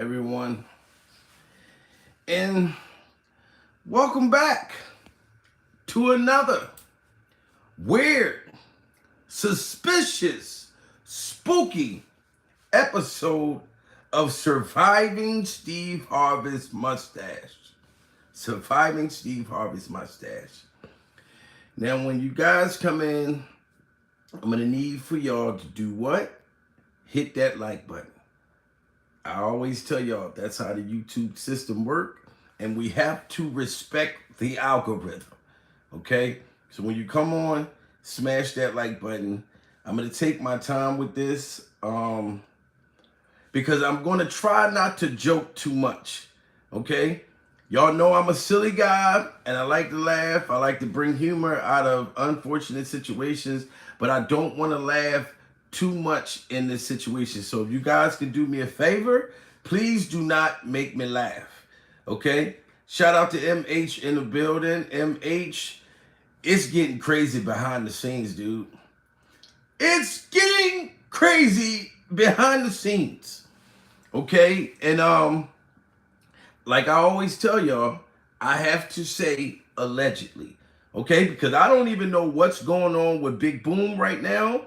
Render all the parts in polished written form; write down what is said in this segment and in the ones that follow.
everyone, and welcome back to another weird, suspicious, spooky episode of Surviving Steve Harvey's Mustache. Surviving Steve Harvey's Mustache. Now, when you guys come in, I'm going to need for y'all to do what? Hit that like button. I always tell y'all that's how the YouTube system works, and we have to respect the algorithm. Okay? So when you come on, smash that like button. I'm going to take my time with this because I'm going to try not to joke too much. Okay? Y'all know I'm a silly guy, and I like to laugh. I like to bring humor out of unfortunate situations, but I don't want to laugh too much in this situation. So if you guys can do me a favor, please do not make me laugh. Okay? Shout out to MH in the building. MH, it's getting crazy behind the scenes, dude. It's getting crazy behind the scenes. Okay? And like I always tell y'all, I have to say allegedly. Okay? Because I don't even know what's going on with Big Boom right now.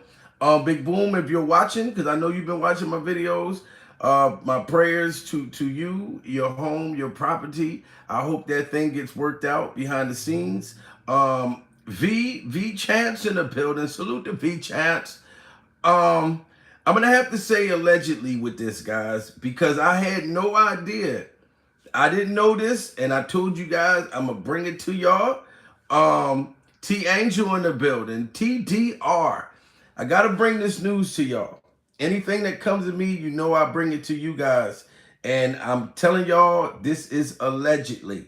Big Boom, if you're watching, because I know you've been watching my videos, my prayers to you, your home, your property. I hope that thing gets worked out behind the scenes. V Chance in the building. Salute to V Chance. I'm gonna have to say allegedly with this, guys, because I had no idea. I didn't know this, and I told you guys I'm gonna bring it to y'all. T Angel in the building. TDR. I got to bring this news to y'all. Anything that comes to me, you know I bring it to you guys. And I'm telling y'all, this is allegedly.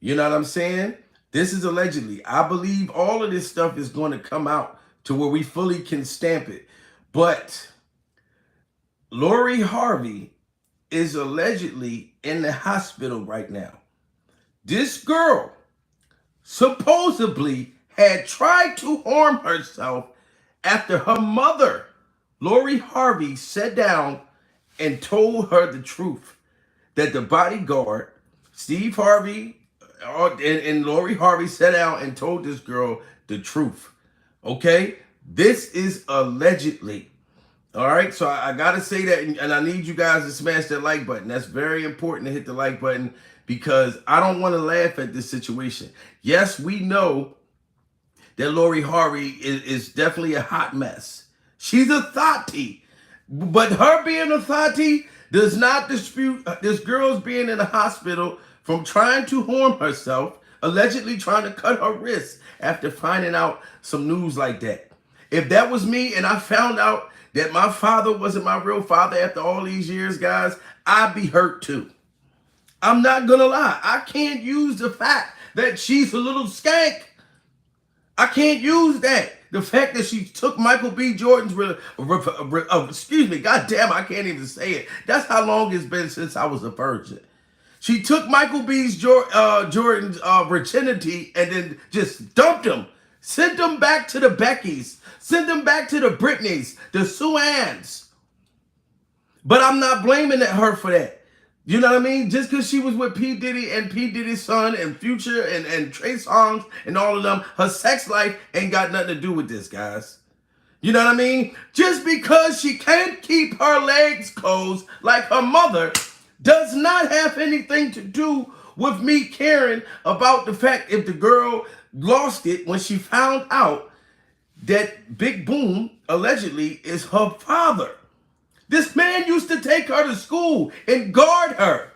You know what I'm saying? This is allegedly. I believe all of this stuff is going to come out to where we fully can stamp it. But Lori Harvey is allegedly in the hospital right now. This girl supposedly had tried to harm herself after her mother, Lori Harvey, sat down and told her the truth that the bodyguard, Steve Harvey, and Lori Harvey sat down and told this girl the truth. Okay? This is allegedly. All right? So I got to say that, and I need you guys to smash that like button. That's very important to hit the like button because I don't want to laugh at this situation. Yes, we know that Lori Harvey is definitely a hot mess. She's a thotty. But her being a thotty does not dispute this girl's being in the hospital from trying to harm herself, allegedly trying to cut her wrist after finding out some news like that. If that was me and I found out that my father wasn't my real father after all these years, guys, I'd be hurt too. I'm not gonna lie. I can't use the fact that she's a little skank. I can't use that. The fact that she took Michael B. Jordan's, excuse me, goddamn, I can't even say it. That's how long it's been since I was a virgin. She took Michael B. Jordan's virginity and then just dumped him. Sent them back to the Beckys. Sent them back to the Britneys, the Sue-Anns. But I'm not blaming her for that. You know what I mean? Just because she was with P. Diddy and P. Diddy's son and Future and Trey Songz and all of them, her sex life ain't got nothing to do with this, guys. You know what I mean? Just because she can't keep her legs closed like her mother does not have anything to do with me caring about the fact if the girl lost it when she found out that Big Boom allegedly is her father. This man used to take her to school and guard her,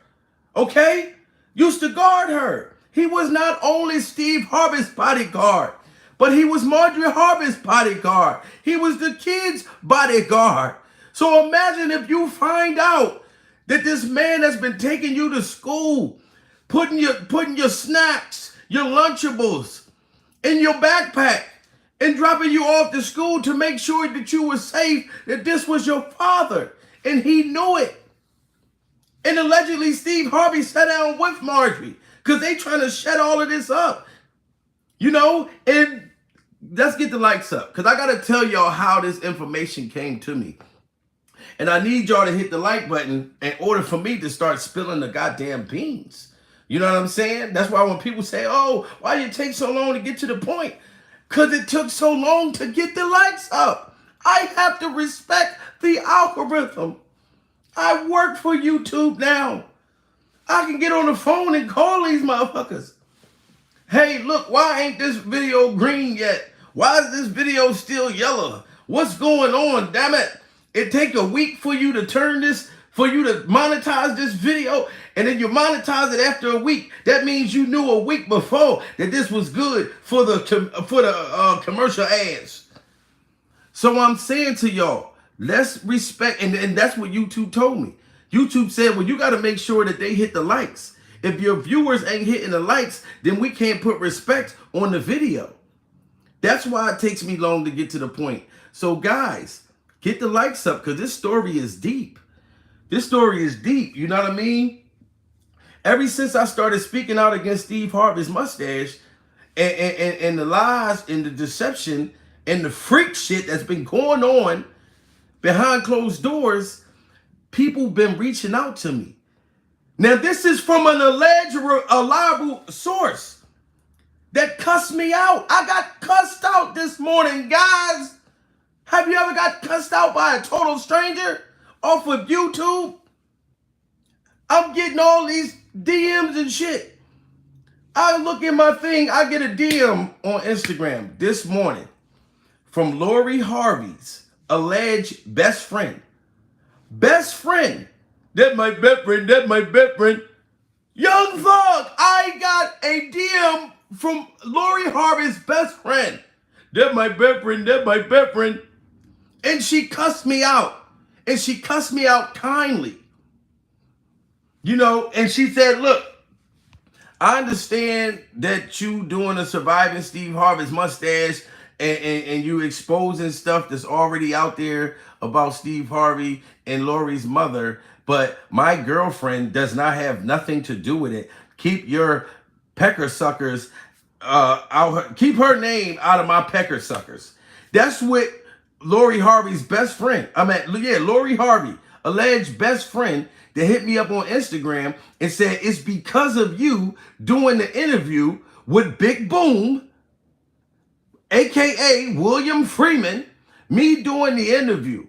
okay? Used to guard her. He was not only Steve Harvey's bodyguard, but he was Marjorie Harvey's bodyguard. He was the kids' bodyguard. So imagine if you find out that this man has been taking you to school, putting your snacks, your Lunchables in your backpack, and dropping you off to school to make sure that you were safe, that this was your father. And he knew it. And allegedly Steve Harvey sat down with Marjorie because they trying to shut all of this up. You know, and let's get the likes up because I got to tell y'all how this information came to me. And I need y'all to hit the like button in order for me to start spilling the goddamn beans. You know what I'm saying? That's why when people say, oh, why did it take so long to get to the point? Because it took so long to get the likes up. I have to respect the algorithm. I work for YouTube now. I can get on the phone and call these motherfuckers. Hey, look, why ain't this video green yet? Why is this video still yellow? What's going on? Damn it. It take a week for you to turn this, for you to monetize this video, and then you monetize it after a week. That means you knew a week before that this was good for the commercial ads. So I'm saying to y'all, let's respect, and that's what YouTube told me. YouTube said, well, you got to make sure that they hit the likes. If your viewers ain't hitting the likes, then we can't put respect on the video. That's why it takes me long to get to the point. So guys, get the likes up, because this story is deep. This story is deep, you know what I mean? Ever since I started speaking out against Steve Harvey's mustache and the lies and the deception and the freak shit that's been going on behind closed doors, people been reaching out to me. Now, this is from an alleged reliable source that cussed me out. I got cussed out this morning, guys. Have you ever got cussed out by a total stranger off of YouTube? I'm getting all these DMs and shit. I look at my thing, I get a DM on Instagram this morning from Lori Harvey's alleged best friend. Best friend. That my best friend, that my best friend. Young Thug, I got a DM from Lori Harvey's best friend. That my best friend, that my best friend. And she cussed me out. And she cussed me out kindly. You know, and she said, look, I understand that you doing a surviving Steve Harvey's mustache and you exposing stuff that's already out there about Steve Harvey and Lori's mother, but my girlfriend does not have nothing to do with it. Keep your pecker suckers out. Keep her name out of my pecker suckers. That's what Lori Harvey's best friend. Lori Harvey, alleged best friend, that hit me up on Instagram and said it's because of you doing the interview with Big Boom, aka William Freeman. Me doing the interview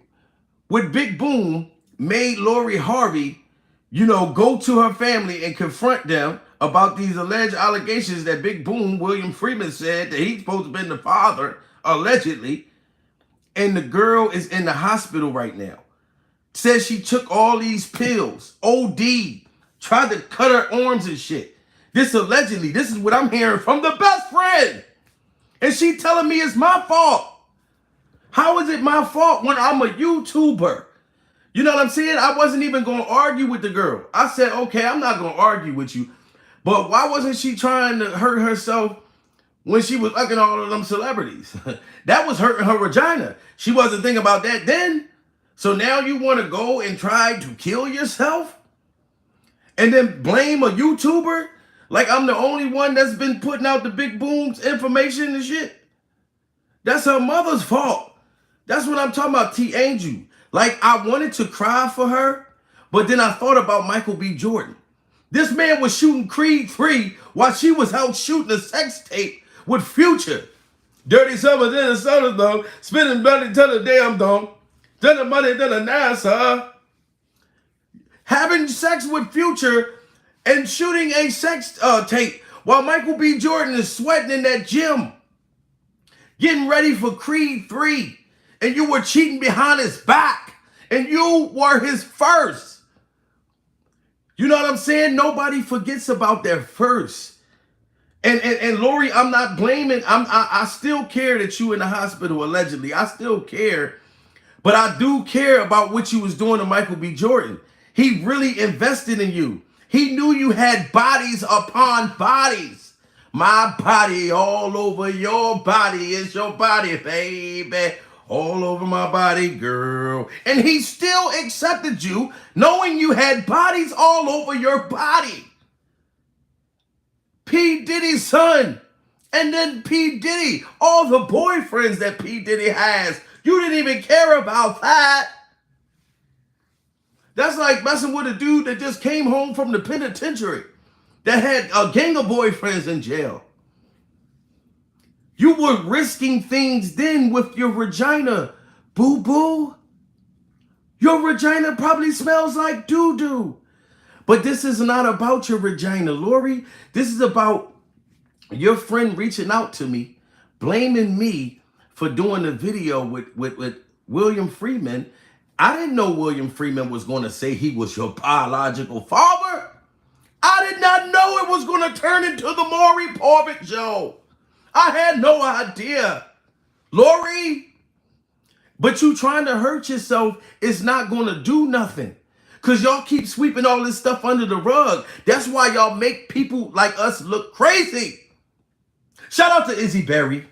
with Big Boom made Lori Harvey, you know, go to her family and confront them about these alleged allegations that Big Boom, William Freeman, said that he's supposed to have been the father, allegedly. And the girl is in the hospital right now. Says she took all these pills, OD, tried to cut her arms and shit. This allegedly, this is what I'm hearing from the best friend. And she telling me it's my fault. How is it my fault when I'm a YouTuber? You know what I'm saying? I wasn't even going to argue with the girl. I said, okay, I'm not going to argue with you. But why wasn't she trying to hurt herself when she was fucking all of them celebrities? That was hurting her vagina. She wasn't thinking about that then. So now you want to go and try to kill yourself? And then blame a YouTuber? Like I'm the only one that's been putting out the Big Boom's information and shit? That's her mother's fault. That's what I'm talking about, T. Angel. Like I wanted to cry for her, but then I thought about Michael B. Jordan. This man was shooting Creed 3 while she was out shooting a sex tape with Future. Dirty summer, then the summer though, spending money till the damn dome. Then the money, then the NASA. Having sex with Future and shooting a sex tape while Michael B. Jordan is sweating in that gym. Getting ready for Creed 3. And you were cheating behind his back. And you were his first. You know what I'm saying? Nobody forgets about their first. And Lori, I'm not blaming. I still care that you in the hospital, allegedly. I still care. But I do care about what you was doing to Michael B. Jordan. He really invested in you. He knew you had bodies upon bodies. My body all over your body is your body, baby. All over my body, girl. And he still accepted you knowing you had bodies all over your body. P. Diddy's son. And then P. Diddy. All the boyfriends that P. Diddy has. You didn't even care about that. That's like messing with a dude that just came home from the penitentiary, that had a gang of boyfriends in jail. You were risking things then with your vagina, boo-boo. Your vagina probably smells like doo-doo. But this is not about your vagina, Lori. This is about your friend reaching out to me, blaming me for doing the video with William Freeman. I didn't know William Freeman was going to say he was your biological father. I did not know it was going to turn into the Maury Povich show. I had no idea. Lori, but you trying to hurt yourself is not going to do nothing. Because y'all keep sweeping all this stuff under the rug. That's why y'all make people like us look crazy. Shout out to Izzy Berry.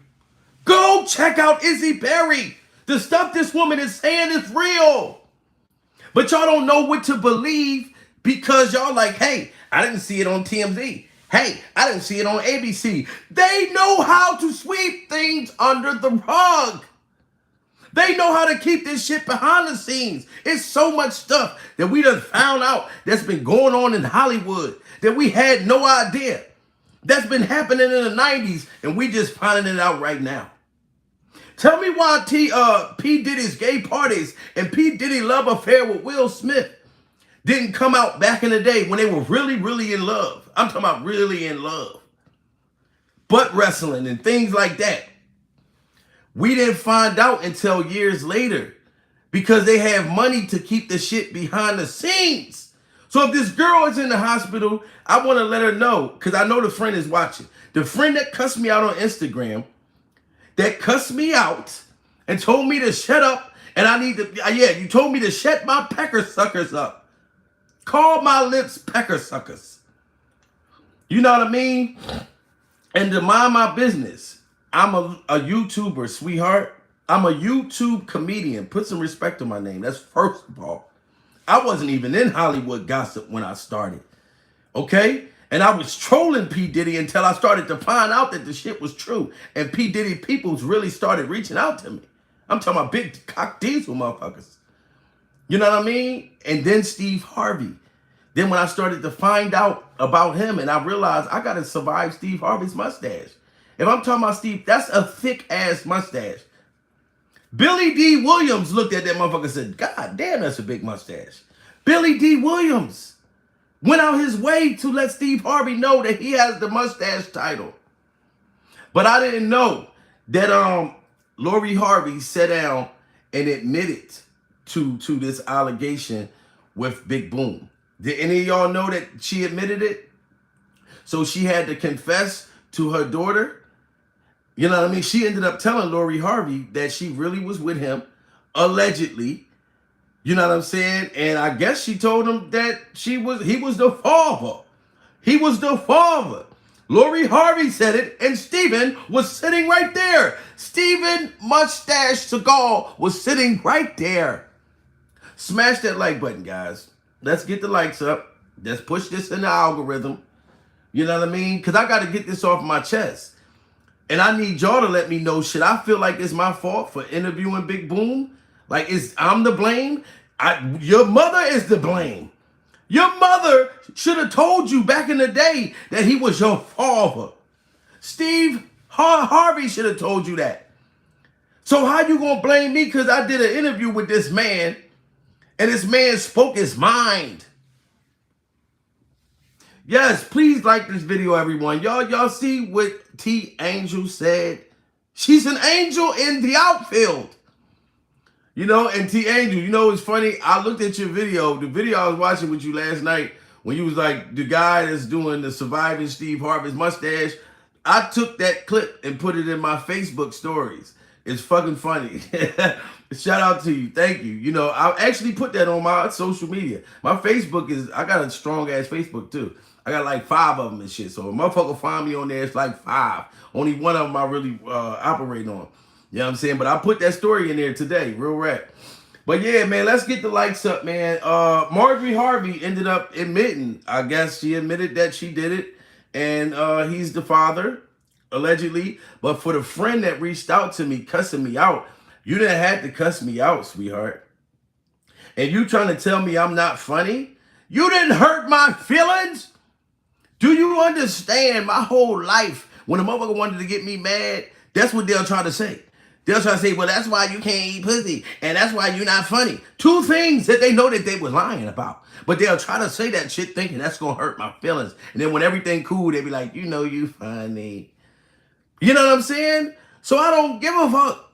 Go check out Izzy Berry. The stuff this woman is saying is real. But y'all don't know what to believe because y'all like, hey, I didn't see it on TMZ. Hey, I didn't see it on ABC. They know how to sweep things under the rug. They know how to keep this shit behind the scenes. It's so much stuff that we done found out that's been going on in Hollywood that we had no idea. That's been happening in the 90s and we just finding it out right now. Tell me why P. Diddy's gay parties and P. Diddy love affair with Will Smith didn't come out back in the day when they were really, really in love. I'm talking about really in love. Butt wrestling and things like that. We didn't find out until years later because they have money to keep the shit behind the scenes. So if this girl is in the hospital, I want to let her know because I know the friend is watching. The friend that cussed me out on Instagram, that cussed me out and told me to shut up and I need to, yeah, you told me to shut my pecker suckers up. Call my lips pecker suckers. You know what I mean? And to mind my business, I'm a YouTuber, sweetheart. I'm a YouTube comedian. Put some respect on my name. That's first of all. I wasn't even in Hollywood gossip when I started. Okay? And I was trolling P. Diddy until I started to find out that the shit was true. And P. Diddy peoples really started reaching out to me. I'm talking about big cock diesel motherfuckers. You know what I mean? And then Steve Harvey. Then when I started to find out about him and I realized I got to survive Steve Harvey's mustache. If I'm talking about Steve, that's a thick ass mustache. Billy D. Williams looked at that motherfucker and said, God damn, that's a big mustache. Billy D. Williams went out his way to let Steve Harvey know that he has the mustache title. But I didn't know that Lori Harvey sat down and admitted to this allegation with Big Boom. Did any of y'all know that she admitted it? So she had to confess to her daughter. You know what I mean? She ended up telling Lori Harvey that she really was with him, allegedly. You know what I'm saying? And I guess she told him that he was the father. He was the father. Lori Harvey said it, and Steven was sitting right there. Steven Mustache Seagal was sitting right there. Smash that like button, guys. Let's get the likes up. Let's push this in the algorithm. You know what I mean? Because I got to get this off my chest. And I need y'all to let me know, should I feel like it's my fault for interviewing Big Boom? Like, I'm the blame? Your mother is the blame. Your mother should have told you back in the day that he was your father. Steve Harvey should have told you that. So how you going to blame me because I did an interview with this man and this man spoke his mind? Yes, please like this video, everyone. Y'all see what T. Angel said? She's an angel in the outfield. You know, and T. Angel, you know, it's funny. I looked at your video, the video I was watching with you last night when you was like the guy that's doing the surviving Steve Harvey's mustache. I took that clip and put it in my Facebook stories. It's fucking funny. Shout out to you. Thank you. You know, I actually put that on my social media. My Facebook I got a strong ass Facebook too. I got like 5 of them and shit. So if a motherfucker find me on there, it's like 5. Only one of them I really operate on. You know what I'm saying? But I put that story in there today. Real rap. But yeah, man, let's get the likes up, man. Marjorie Harvey ended up admitting. I guess she admitted that she did it. And he's the father, allegedly. But for the friend that reached out to me, cussing me out, you didn't have to cuss me out, sweetheart. and you trying to tell me I'm not funny? You didn't hurt my feelings. Do you understand my whole life? When a motherfucker wanted to get me mad, that's what they'll try to say. They'll try to say, well, that's why you can't eat pussy, and that's why you're not funny. Two things that they know that they were lying about. But they'll try to say that shit thinking that's going to hurt my feelings. And then when everything cool, they be like, you know you funny. You know what I'm saying? So I don't give a fuck.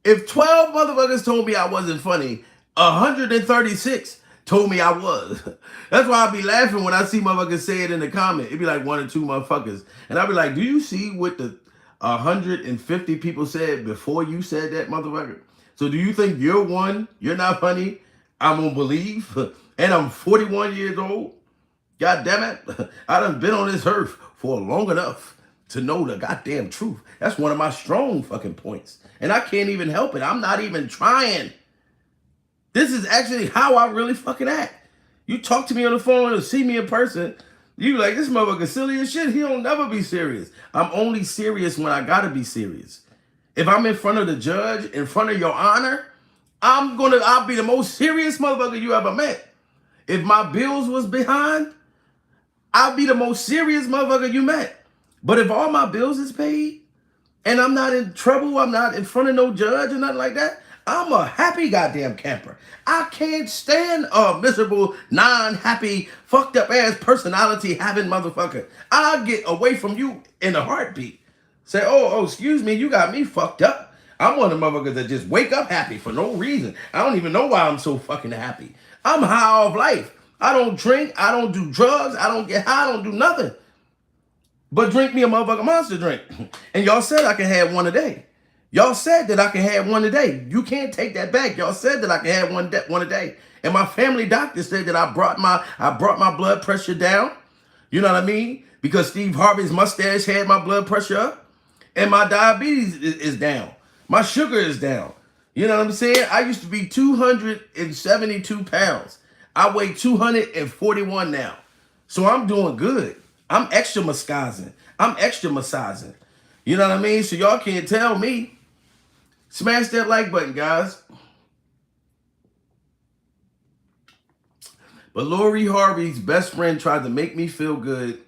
If 12 motherfuckers told me I wasn't funny, 136 told me I was. That's why I be laughing when I see motherfuckers say it in the comment. It'd be like 1 or 2 motherfuckers. And I'd be like, do you see what the 150 people said before you said that, motherfucker? So do you think you're not funny, I'm gonna believe? And I'm 41 years old? God damn it. I done been on this earth for long enough to know the goddamn truth. That's one of my strong fucking points. And I can't even help it. I'm not even trying. This is actually how I really fucking act. You talk to me on the phone or see me in person, you like, this motherfucker silly as shit. He don't never be serious. I'm only serious when I gotta be serious. If I'm in front of the judge, in front of your honor, I'll be the most serious motherfucker you ever met. If my bills was behind, I'll be the most serious motherfucker you met. But if all my bills is paid and I'm not in trouble, I'm not in front of no judge or nothing like that, I'm a happy goddamn camper. I can't stand a miserable, non-happy, fucked up ass personality having motherfucker. I'll get away from you in a heartbeat. Say, oh, excuse me, you got me fucked up. I'm one of the motherfuckers that just wake up happy for no reason. I don't even know why I'm so fucking happy. I'm high off life. I don't drink. I don't do drugs. I don't get high. I don't do nothing. But drink me a motherfucking Monster drink. And y'all said I can have one a day. Y'all said that I can have one a day. You can't take that back. Y'all said that I can have one a day. And my family doctor said that I brought my blood pressure down. You know what I mean? Because Steve Harvey's mustache had my blood pressure up. And my diabetes is down. My sugar is down. You know what I'm saying? I used to be 272 pounds. I weigh 241 now. So I'm doing good. I'm extra massaging. You know what I mean? So y'all can't tell me. Smash that like button, guys. But Lori Harvey's best friend tried to make me feel good,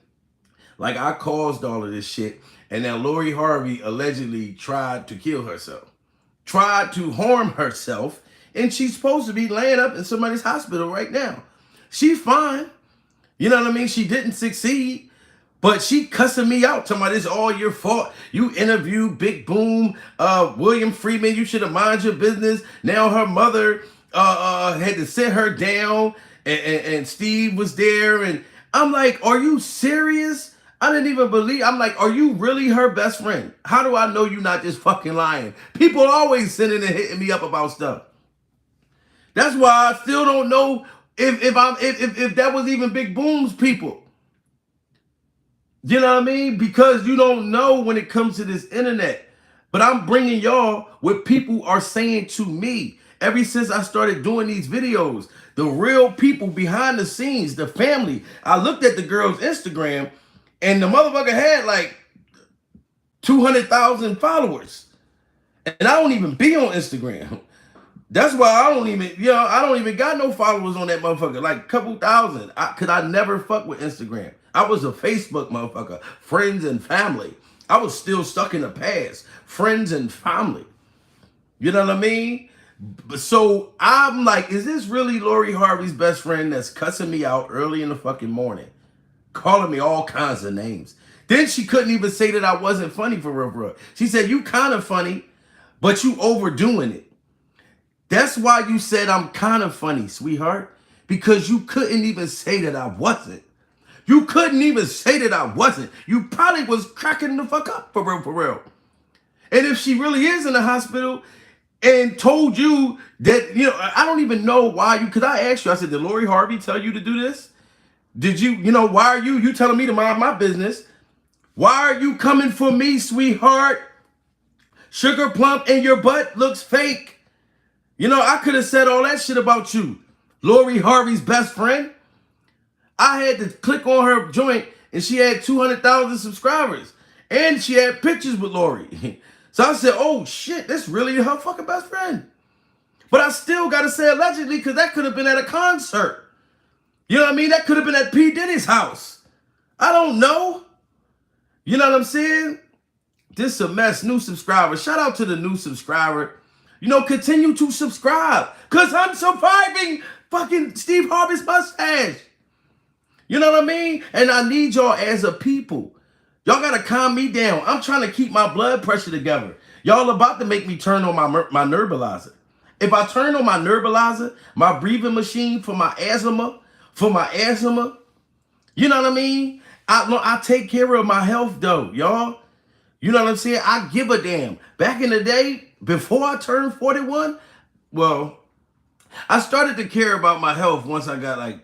like I caused all of this shit. And now Lori Harvey allegedly tried to kill herself. Tried to harm herself. And she's supposed to be laying up in somebody's hospital right now. She's fine. You know what I mean? She didn't succeed. But she cussing me out, talking about it's all your fault. You interviewed Big Boom, William Freeman. You should have mind your business. Now her mother had to sit her down, and Steve was there. And I'm like, are you serious? I didn't even believe. I'm like, are you really her best friend? How do I know you're not just fucking lying? People always sending and hitting me up about stuff. That's why I still don't know if that was even Big Boom's people. You know what I mean? Because you don't know when it comes to this internet. But I'm bringing y'all what people are saying to me ever since I started doing these videos. The real people behind the scenes, the family. I looked at the girl's Instagram and the motherfucker had like 200,000 followers. And I don't even be on Instagram. That's why I don't even got no followers on that motherfucker. Like a couple thousand. Cause I never fuck with Instagram. I was a Facebook motherfucker. Friends and family. I was still stuck in the past. Friends and family. You know what I mean? So I'm like, is this really Lori Harvey's best friend that's cussing me out early in the fucking morning? Calling me all kinds of names. Then she couldn't even say that I wasn't funny for real, bro. She said, you kind of funny, but you overdoing it. That's why you said I'm kind of funny, sweetheart. Because you couldn't even say that I wasn't. You couldn't even say that I wasn't. You probably was cracking the fuck up for real, for real. And if she really is in the hospital and told you that, I don't even know why because I asked you, I said, did Lori Harvey tell you to do this? Did you, why are you telling me to mind my business? Why are you coming for me, sweetheart? Sugar plump and your butt looks fake. I could have said all that shit about you. Lori Harvey's best friend. I had to click on her joint and she had 200,000 subscribers. And she had pictures with Lori. So I said, oh shit, that's really her fucking best friend. But I still got to say allegedly because that could have been at a concert. You know what I mean? That could have been at P. Diddy's house. I don't know. You know what I'm saying? This is a mess. New subscriber. Shout out to the new subscriber. You know, continue to subscribe because I'm surviving fucking Steve Harvey's mustache. You know what I mean? And I need y'all as a people. Y'all got to calm me down. I'm trying to keep my blood pressure together. Y'all about to make me turn on my nebulizer. If I turn on my nebulizer, my breathing machine for my asthma, you know what I mean? I take care of my health though, y'all. You know what I'm saying? I give a damn. Back in the day, before I turned 41, well, I started to care about my health once I got like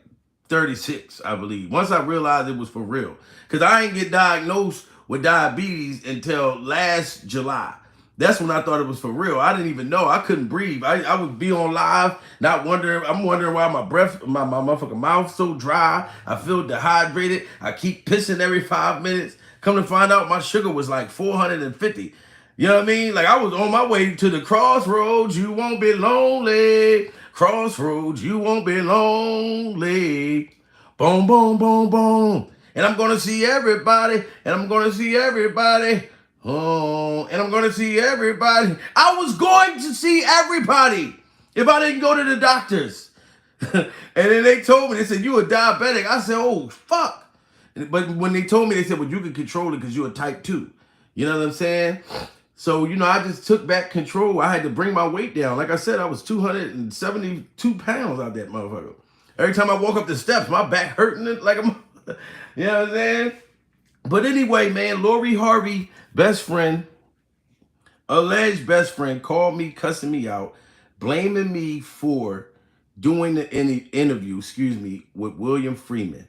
36, I believe. Once I realized it was for real. Because I ain't get diagnosed with diabetes until last July. That's when I thought it was for real. I didn't even know. I couldn't breathe. I would be on live, not wondering. I'm wondering why my breath, my motherfucking mouth so dry. I feel dehydrated. I keep pissing every 5 minutes. Come to find out, my sugar was like 450. You know what I mean? Like I was on my way to the crossroads. You won't be lonely. Crossroads, you won't be lonely. Boom, boom, boom, boom. And I'm going to see everybody. And I'm going to see everybody. Oh, and I'm going to see everybody. I was going to see everybody if I didn't go to the doctors. And then they told me, they said, you a diabetic. I said, oh, fuck. But when they told me, they said, well, you can control it because you're a type 2. You know what I'm saying? So, you know, I just took back control. I had to bring my weight down. Like I said, I was 272 pounds out that motherfucker. Every time I walk up the steps, my back hurting it like a, you know what I'm saying? But anyway, man, Lori Harvey, best friend, alleged best friend, called me, cussing me out, blaming me for doing the interview, with William Freeman.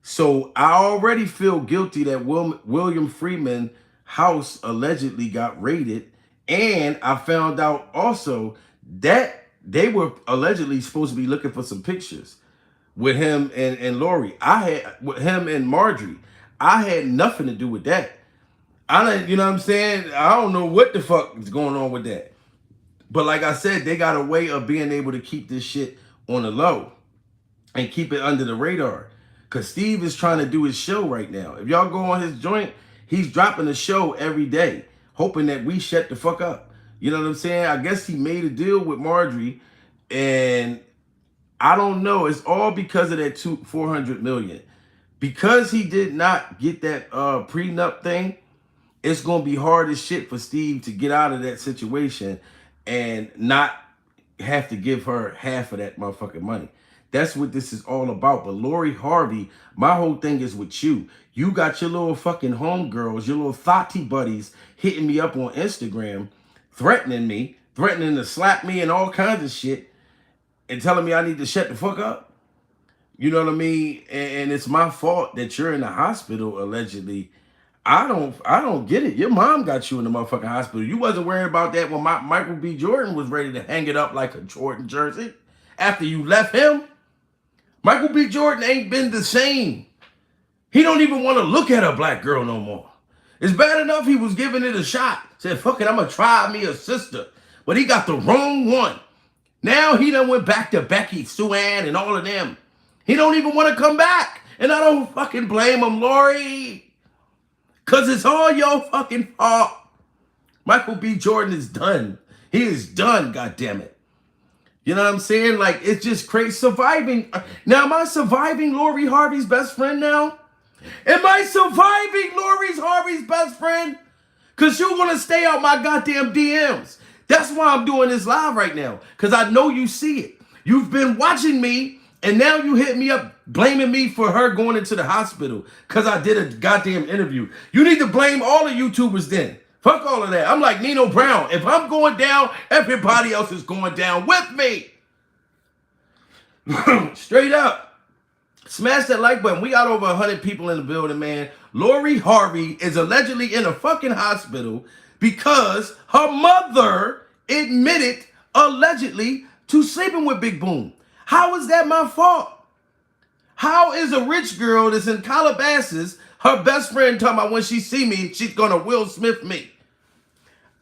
So I already feel guilty that William Freeman house allegedly got raided. And I found out also that they were allegedly supposed to be looking for some pictures with him and Lori. With him and Marjorie. I had nothing to do with that. You know what I'm saying? I don't know what the fuck is going on with that. But like I said, they got a way of being able to keep this shit on the low and keep it under the radar. Because Steve is trying to do his show right now. If y'all go on his joint, he's dropping a show every day, hoping that we shut the fuck up. You know what I'm saying? I guess he made a deal with Marjorie, and I don't know. It's all because of that $400 million. Because he did not get that prenup thing, it's going to be hard as shit for Steve to get out of that situation and not have to give her half of that motherfucking money. That's what this is all about. But Lori Harvey, my whole thing is with you. You got your little fucking homegirls, your little thotty buddies hitting me up on Instagram, threatening to slap me and all kinds of shit and telling me I need to shut the fuck up. You know what I mean? And it's my fault that you're in the hospital, allegedly. I don't get it. Your mom got you in the motherfucking hospital. You wasn't worried about that when Michael B. Jordan was ready to hang it up like a Jordan jersey after you left him. Michael B. Jordan ain't been the same. He don't even want to look at a black girl no more. It's bad enough he was giving it a shot. Said, fuck it, I'm going to try me a sister. But he got the wrong one. Now he done went back to Becky, Sue Ann, and all of them. He don't even want to come back. And I don't fucking blame him, Lori. Because it's all your fucking fault. Michael B. Jordan is done. He is done, goddammit. You know what I'm saying? Like, it's just crazy. Surviving. Now, am I surviving Lori Harvey's best friend now? Am I surviving Lori Harvey's best friend? Because you want to stay out my goddamn DMs. That's why I'm doing this live right now. Because I know you see it. You've been watching me, and now you hit me up blaming me for her going into the hospital because I did a goddamn interview. You need to blame all the YouTubers then. Fuck all of that. I'm like Nino Brown. If I'm going down, everybody else is going down with me. Straight up. Smash that like button. We got over 100 people in the building, man. Lori Harvey is allegedly in a fucking hospital because her mother admitted, allegedly, to sleeping with Big Boom. How is that my fault? How is a rich girl that's in Calabasas, her best friend talking about when she see me, she's going to Will Smith me?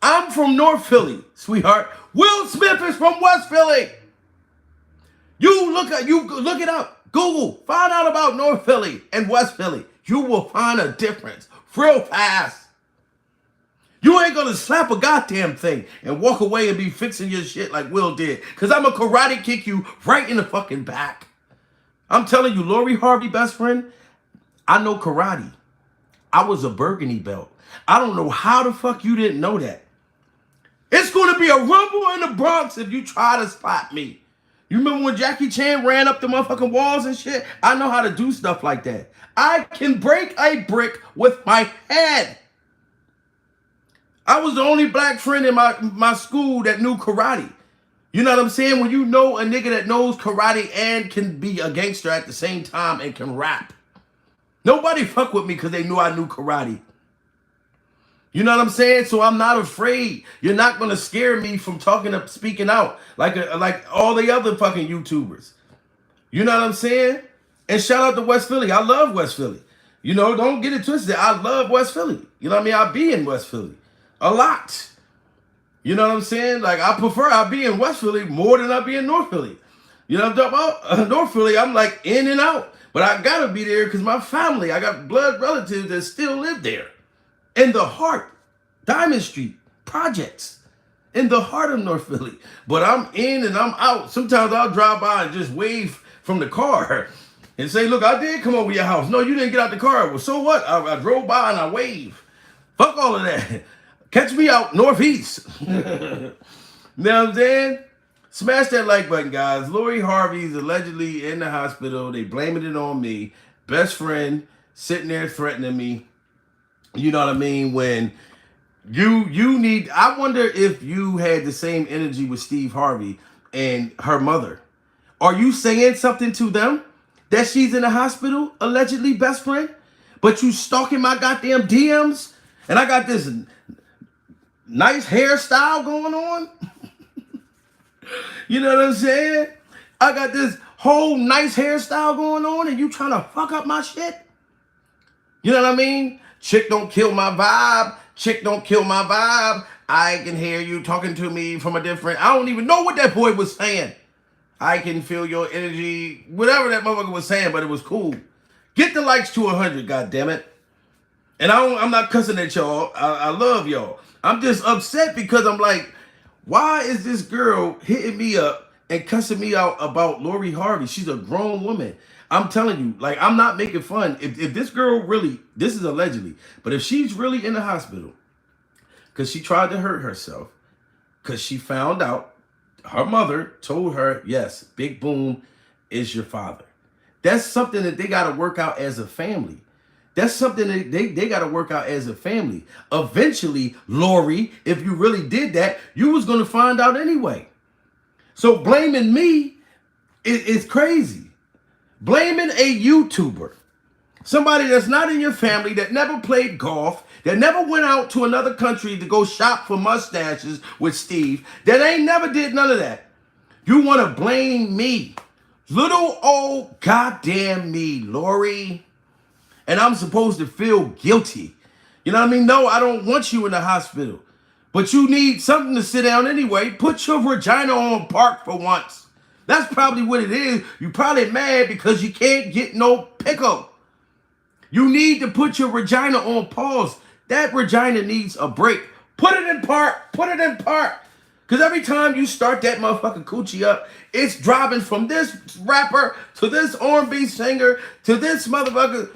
I'm from North Philly, sweetheart. Will Smith is from West Philly. You look it up. Google, find out about North Philly and West Philly. You will find a difference real fast. You ain't gonna slap a goddamn thing and walk away and be fixing your shit like Will did. Cause I'm gonna karate kick you right in the fucking back. I'm telling you, Lori Harvey, best friend, I know karate. I was a burgundy belt. I don't know how the fuck you didn't know that. It's gonna be a rumble in the Bronx if you try to slap me. You remember when Jackie Chan ran up the motherfucking walls and shit? I know how to do stuff like that. I can break a brick with my head. I was the only black friend in my school that knew karate. You know what I'm saying? When you know a nigga that knows karate and can be a gangster at the same time and can rap. Nobody fuck with me because they knew I knew karate. You know what I'm saying? So I'm not afraid. You're not gonna scare me from speaking out like all the other fucking YouTubers. You know what I'm saying? And shout out to West Philly. I love West Philly. You know, don't get it twisted. I love West Philly. You know what I mean? I be in West Philly a lot. You know what I'm saying? Like I be in West Philly more than I be in North Philly. You know what I'm talking about? North Philly, I'm like in and out. But I gotta be there because my family, I got blood relatives that still live there. In the heart, Diamond Street, projects, in the heart of North Philly. But I'm in and I'm out. Sometimes I'll drive by and just wave from the car and say, look, I did come over your house. No, you didn't get out the car. Well, so what? I drove by and I wave. Fuck all of that. Catch me out Northeast. You know what I'm saying? Smash that like button, guys. Lori Harvey's allegedly in the hospital. They blaming it on me. Best friend sitting there threatening me. You know what I mean? When you need, I wonder if you had the same energy with Steve Harvey and her mother. Are you saying something to them that she's in the hospital, allegedly, best friend? But you stalking my goddamn DMs? And I got this nice hairstyle going on? You know what I'm saying? I got this whole nice hairstyle going on and you trying to fuck up my shit? You know what I mean? Chick don't kill my vibe. Chick don't kill my vibe. I can hear you talking to me from a different... I don't even know what that boy was saying. I can feel your energy. Whatever that motherfucker was saying, but it was cool. Get the likes to 100, goddammit. And I'm not cussing at y'all. I love y'all. I'm just upset because I'm like, why is this girl hitting me up and cussing me out about Lori Harvey? She's a grown woman. I'm telling you, like, I'm not making fun. If this girl really, this is allegedly, but if she's really in the hospital because she tried to hurt herself, because she found out her mother told her, yes, Big Boom is your father. That's something that they got to work out as a family. That's something that they got to work out as a family. Eventually, Lori, if you really did that, you was going to find out anyway. So blaming me is crazy. Blaming a YouTuber, somebody that's not in your family, that never played golf, that never went out to another country to go shop for mustaches with Steve, that ain't never did none of that. You want to blame me. Little old goddamn me, Lori. And I'm supposed to feel guilty. You know what I mean? No, I don't want you in the hospital. But you need something to sit down anyway. Put your vagina on park for once. That's probably what it is. You probably mad because you can't get no pickle. You need to put your vagina on pause. That vagina needs a break. Put it in park. Put it in park. Because every time you start that motherfucking coochie up, it's dropping from this rapper to this R&B singer to this motherfucker.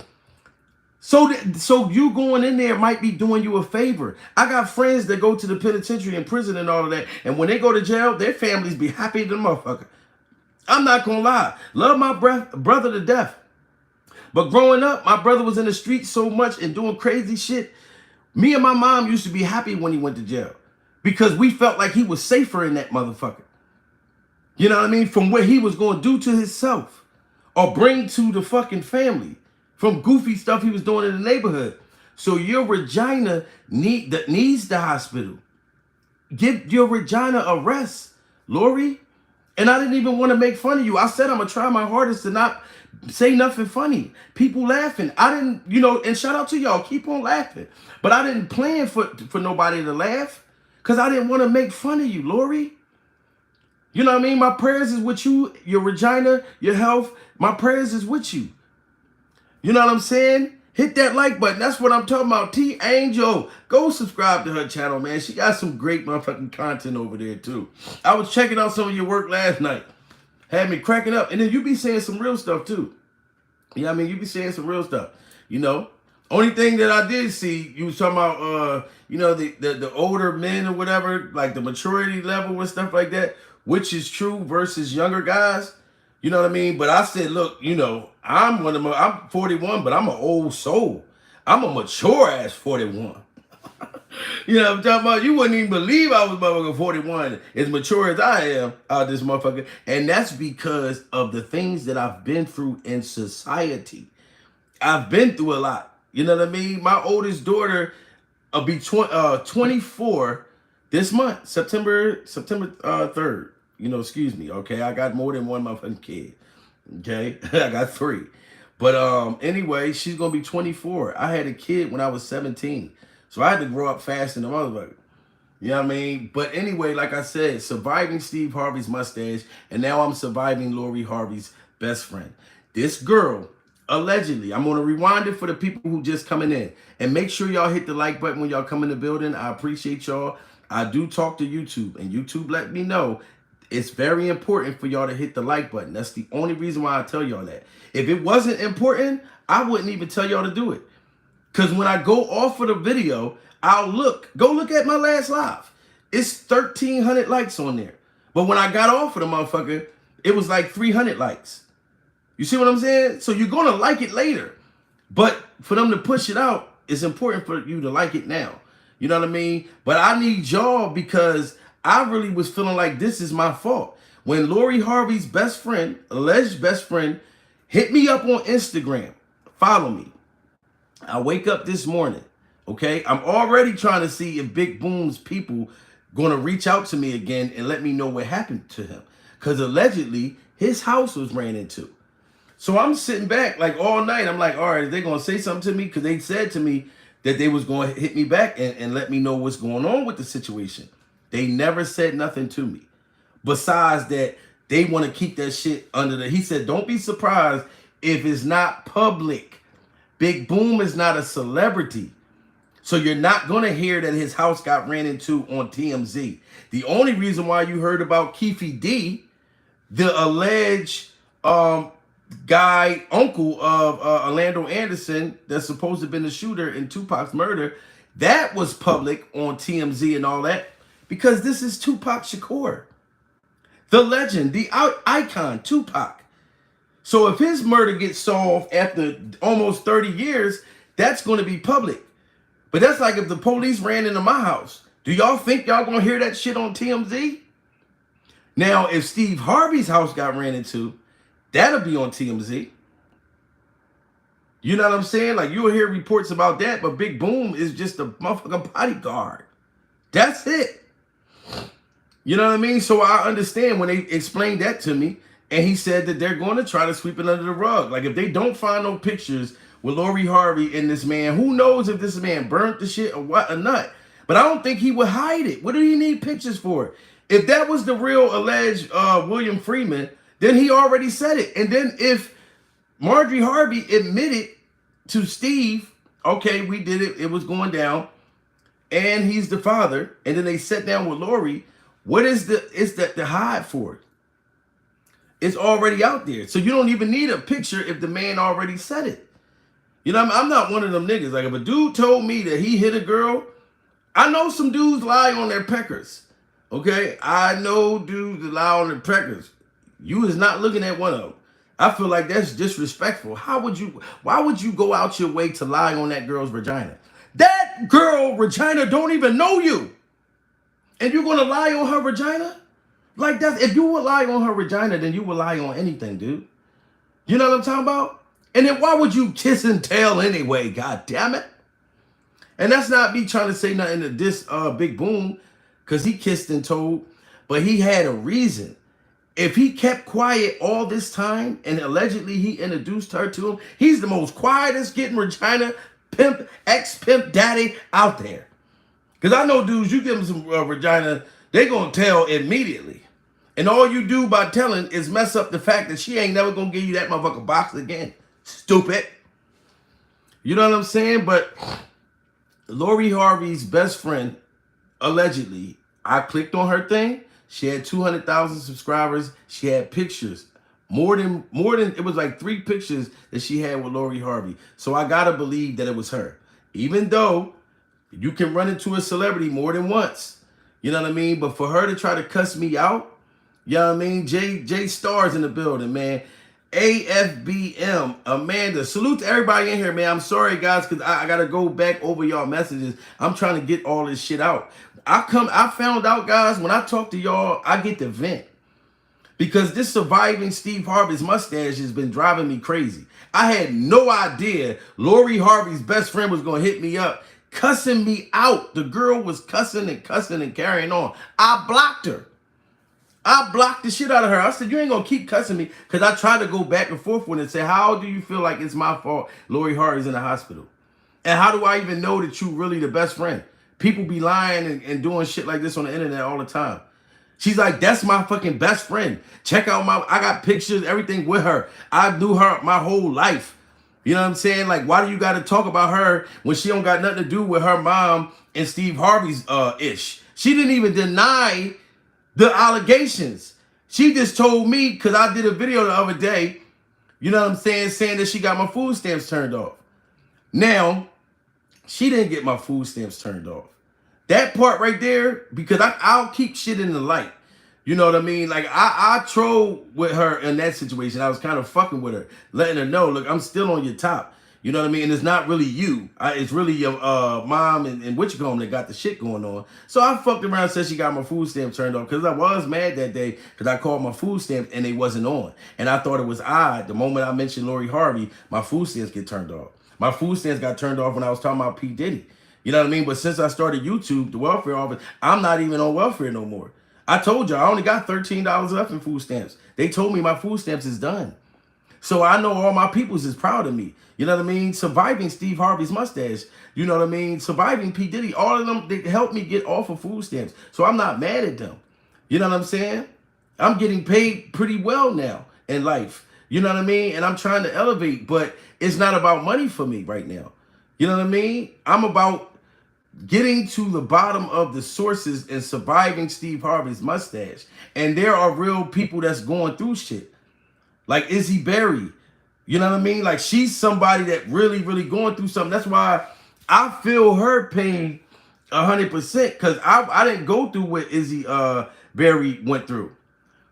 So you going in there might be doing you a favor. I got friends that go to the penitentiary and prison and all of that. And when they go to jail, their families be happy to the motherfucker. I'm not going to lie. Love my brother to death. But growing up, my brother was in the streets so much and doing crazy shit. Me and my mom used to be happy when he went to jail. Because we felt like he was safer in that motherfucker. You know what I mean? From what he was going to do to himself. Or bring to the fucking family. From goofy stuff he was doing in the neighborhood. So your vagina needs the hospital. Give your vagina a rest, Lori. And I didn't even want to make fun of you. I said I'm going to try my hardest to not say nothing funny. People laughing. I didn't, you know, and shout out to y'all. Keep on laughing. But I didn't plan for nobody to laugh. Because I didn't want to make fun of you, Lori. You know what I mean? My prayers is with you, your Regina, your health. My prayers is with you. You know what I'm saying? Hit that like button. That's what I'm talking about. T Angel. Go subscribe to her channel, man. She got some great motherfucking content over there, too. I was checking out some of your work last night. Had me cracking up. And then you be saying some real stuff, too. You know what I mean? You be saying some real stuff. You know? Only thing that I did see, you was talking about, you know, the older men or whatever, like the maturity level and stuff like that, which is true versus younger guys. You know what I mean? But I said, look, you know, I'm 41, but I'm an old soul. I'm a mature ass 41. You know what I'm talking about? You wouldn't even believe I was motherfucking 41, as mature as I am out this motherfucker. And that's because of the things that I've been through in society. I've been through a lot. You know what I mean? My oldest daughter will be 24 this month, September 3rd. You know, excuse me, okay? I got more than one motherfucking kid, okay? I got 3. But anyway, she's going to be 24. I had a kid when I was 17. So I had to grow up fast in the motherfucker. You know what I mean? But anyway, like I said, surviving Steve Harvey's mustache, and now I'm surviving Lori Harvey's best friend. This girl, allegedly, I'm going to rewind it for the people who just coming in. And make sure y'all hit the like button when y'all come in the building. I appreciate y'all. I do talk to YouTube, and YouTube let me know it's very important for y'all to hit the like button. That's the only reason why I tell y'all that. If it wasn't important, I wouldn't even tell y'all to do it. Because when I go off of the video, I'll go look at my last live. It's 1,300 likes on there. But when I got off of the motherfucker, it was like 300 likes. You see what I'm saying? So you're going to like it later. But for them to push it out, it's important for you to like it now. You know what I mean? But I need y'all because I really was feeling like this is my fault. When Lori Harvey's best friend, alleged best friend, hit me up on Instagram, follow me. I wake up this morning, okay? I'm already trying to see if Big Boom's people going to reach out to me again and let me know what happened to him. Because allegedly, his house was ran into. So I'm sitting back like all night. I'm like, all right, are they going to say something to me? Because they said to me that they was going to hit me back and let me know what's going on with the situation. They never said nothing to me. Besides that, they want to keep that shit under the... He said, don't be surprised if it's not public. Big Boom is not a celebrity. So you're not going to hear that his house got ran into on TMZ. The only reason why you heard about Keefe D, the alleged guy, uncle of Orlando Anderson, that's supposed to have been the shooter in Tupac's murder, that was public on TMZ and all that. Because this is Tupac Shakur. The legend, the icon, Tupac. So if his murder gets solved after almost 30 years, that's going to be public. But that's like if the police ran into my house. Do y'all think y'all going to hear that shit on TMZ? Now, if Steve Harvey's house got ran into, that'll be on TMZ. You know what I'm saying? Like, you'll hear reports about that, but Big Boom is just a motherfucking bodyguard. That's it. You know what I mean? So I understand when they explained that to me, and he said that they're going to try to sweep it under the rug. Like, if they don't find no pictures with Lori Harvey and this man, who knows if this man burnt the shit or what or not. But I don't think he would hide it. What do you need pictures for? If that was the real alleged William Freeman, then he already said it. And then if Marjorie Harvey admitted to Steve, okay, we did it, it was going down, and he's the father, and then they sat down with Lori, what is the hide for it? It's already out there. So you don't even need a picture if the man already said it. You know, I'm not one of them niggas. Like, if a dude told me that he hit a girl, I know some dudes lie on their peckers. Okay? I know dudes that lie on their peckers. You is not looking at one of them. I feel like that's disrespectful. Why would you go out your way to lie on that girl's vagina? That girl, Regina, don't even know you. And you're going to lie on her vagina? Like that, if you would lie on her vagina, then you would lie on anything, dude. You know what I'm talking about? And then why would you kiss and tell anyway? God damn it. And that's not me trying to say nothing to this Big Boom, because he kissed and told, but he had a reason. If he kept quiet all this time and allegedly he introduced her to him, he's the most quietest getting Regina pimp, ex-pimp daddy out there. Because I know dudes, you give them some Regina, they going to tell immediately. And all you do by telling is mess up the fact that she ain't never gonna give you that motherfucking box again. Stupid. You know what I'm saying? But Lori Harvey's best friend, allegedly, I clicked on her thing. She had 200,000 subscribers. She had pictures. More than, it was like 3 pictures that she had with Lori Harvey. So I gotta believe that it was her. Even though you can run into a celebrity more than once. You know what I mean? But for her to try to cuss me out, you know what I mean? J Star's in the building, man. AFBM, Amanda. Salute to everybody in here, man. I'm sorry, guys, because I got to go back over y'all messages. I'm trying to get all this shit out. I found out, guys, when I talk to y'all, I get to vent. Because this surviving Steve Harvey's mustache has been driving me crazy. I had no idea Lori Harvey's best friend was going to hit me up, cussing me out. The girl was cussing and carrying on. I blocked her. I blocked the shit out of her. I said, you ain't going to keep cussing me. Because I tried to go back and forth with her and say, how do you feel like it's my fault Lori Harvey's in the hospital? And how do I even know that you really the best friend? People be lying and doing shit like this on the internet all the time. She's like, that's my fucking best friend. Check out I got pictures, everything with her. I knew her my whole life. You know what I'm saying? Like, why do you got to talk about her when she don't got nothing to do with her mom and Steve Harvey's ish? She didn't even deny the allegations. She just told me, because I did a video the other day, you know what I'm saying, saying that she got my food stamps turned off. Now, she didn't get my food stamps turned off. That part right there, because I'll keep shit in the light. You know what I mean? Like, I troll with her in that situation. I was kind of fucking with her, letting her know, look, I'm still on your top. You know what I mean? And it's not really you. It's really your mom and what you call them that got the shit going on. So I fucked around and said she got my food stamp turned off because I was mad that day because I called my food stamps and they wasn't on. And I thought it was odd. The moment I mentioned Lori Harvey, my food stamps get turned off. My food stamps got turned off when I was talking about P. Diddy. You know what I mean? But since I started YouTube, the welfare office, I'm not even on welfare no more. I told you I only got $13 left in food stamps. They told me my food stamps is done. So I know all my peoples is proud of me. You know what I mean? Surviving Steve Harvey's mustache. You know what I mean? Surviving P. Diddy. All of them, they helped me get off of food stamps. So I'm not mad at them. You know what I'm saying? I'm getting paid pretty well now in life. You know what I mean? And I'm trying to elevate, but it's not about money for me right now. You know what I mean? I'm about getting to the bottom of the sources and surviving Steve Harvey's mustache. And there are real people that's going through shit. Like Izzy Berry. You know what I mean? Like, she's somebody that really, really going through something. That's why I feel her pain 100%. Because I didn't go through what Izzy Berry went through.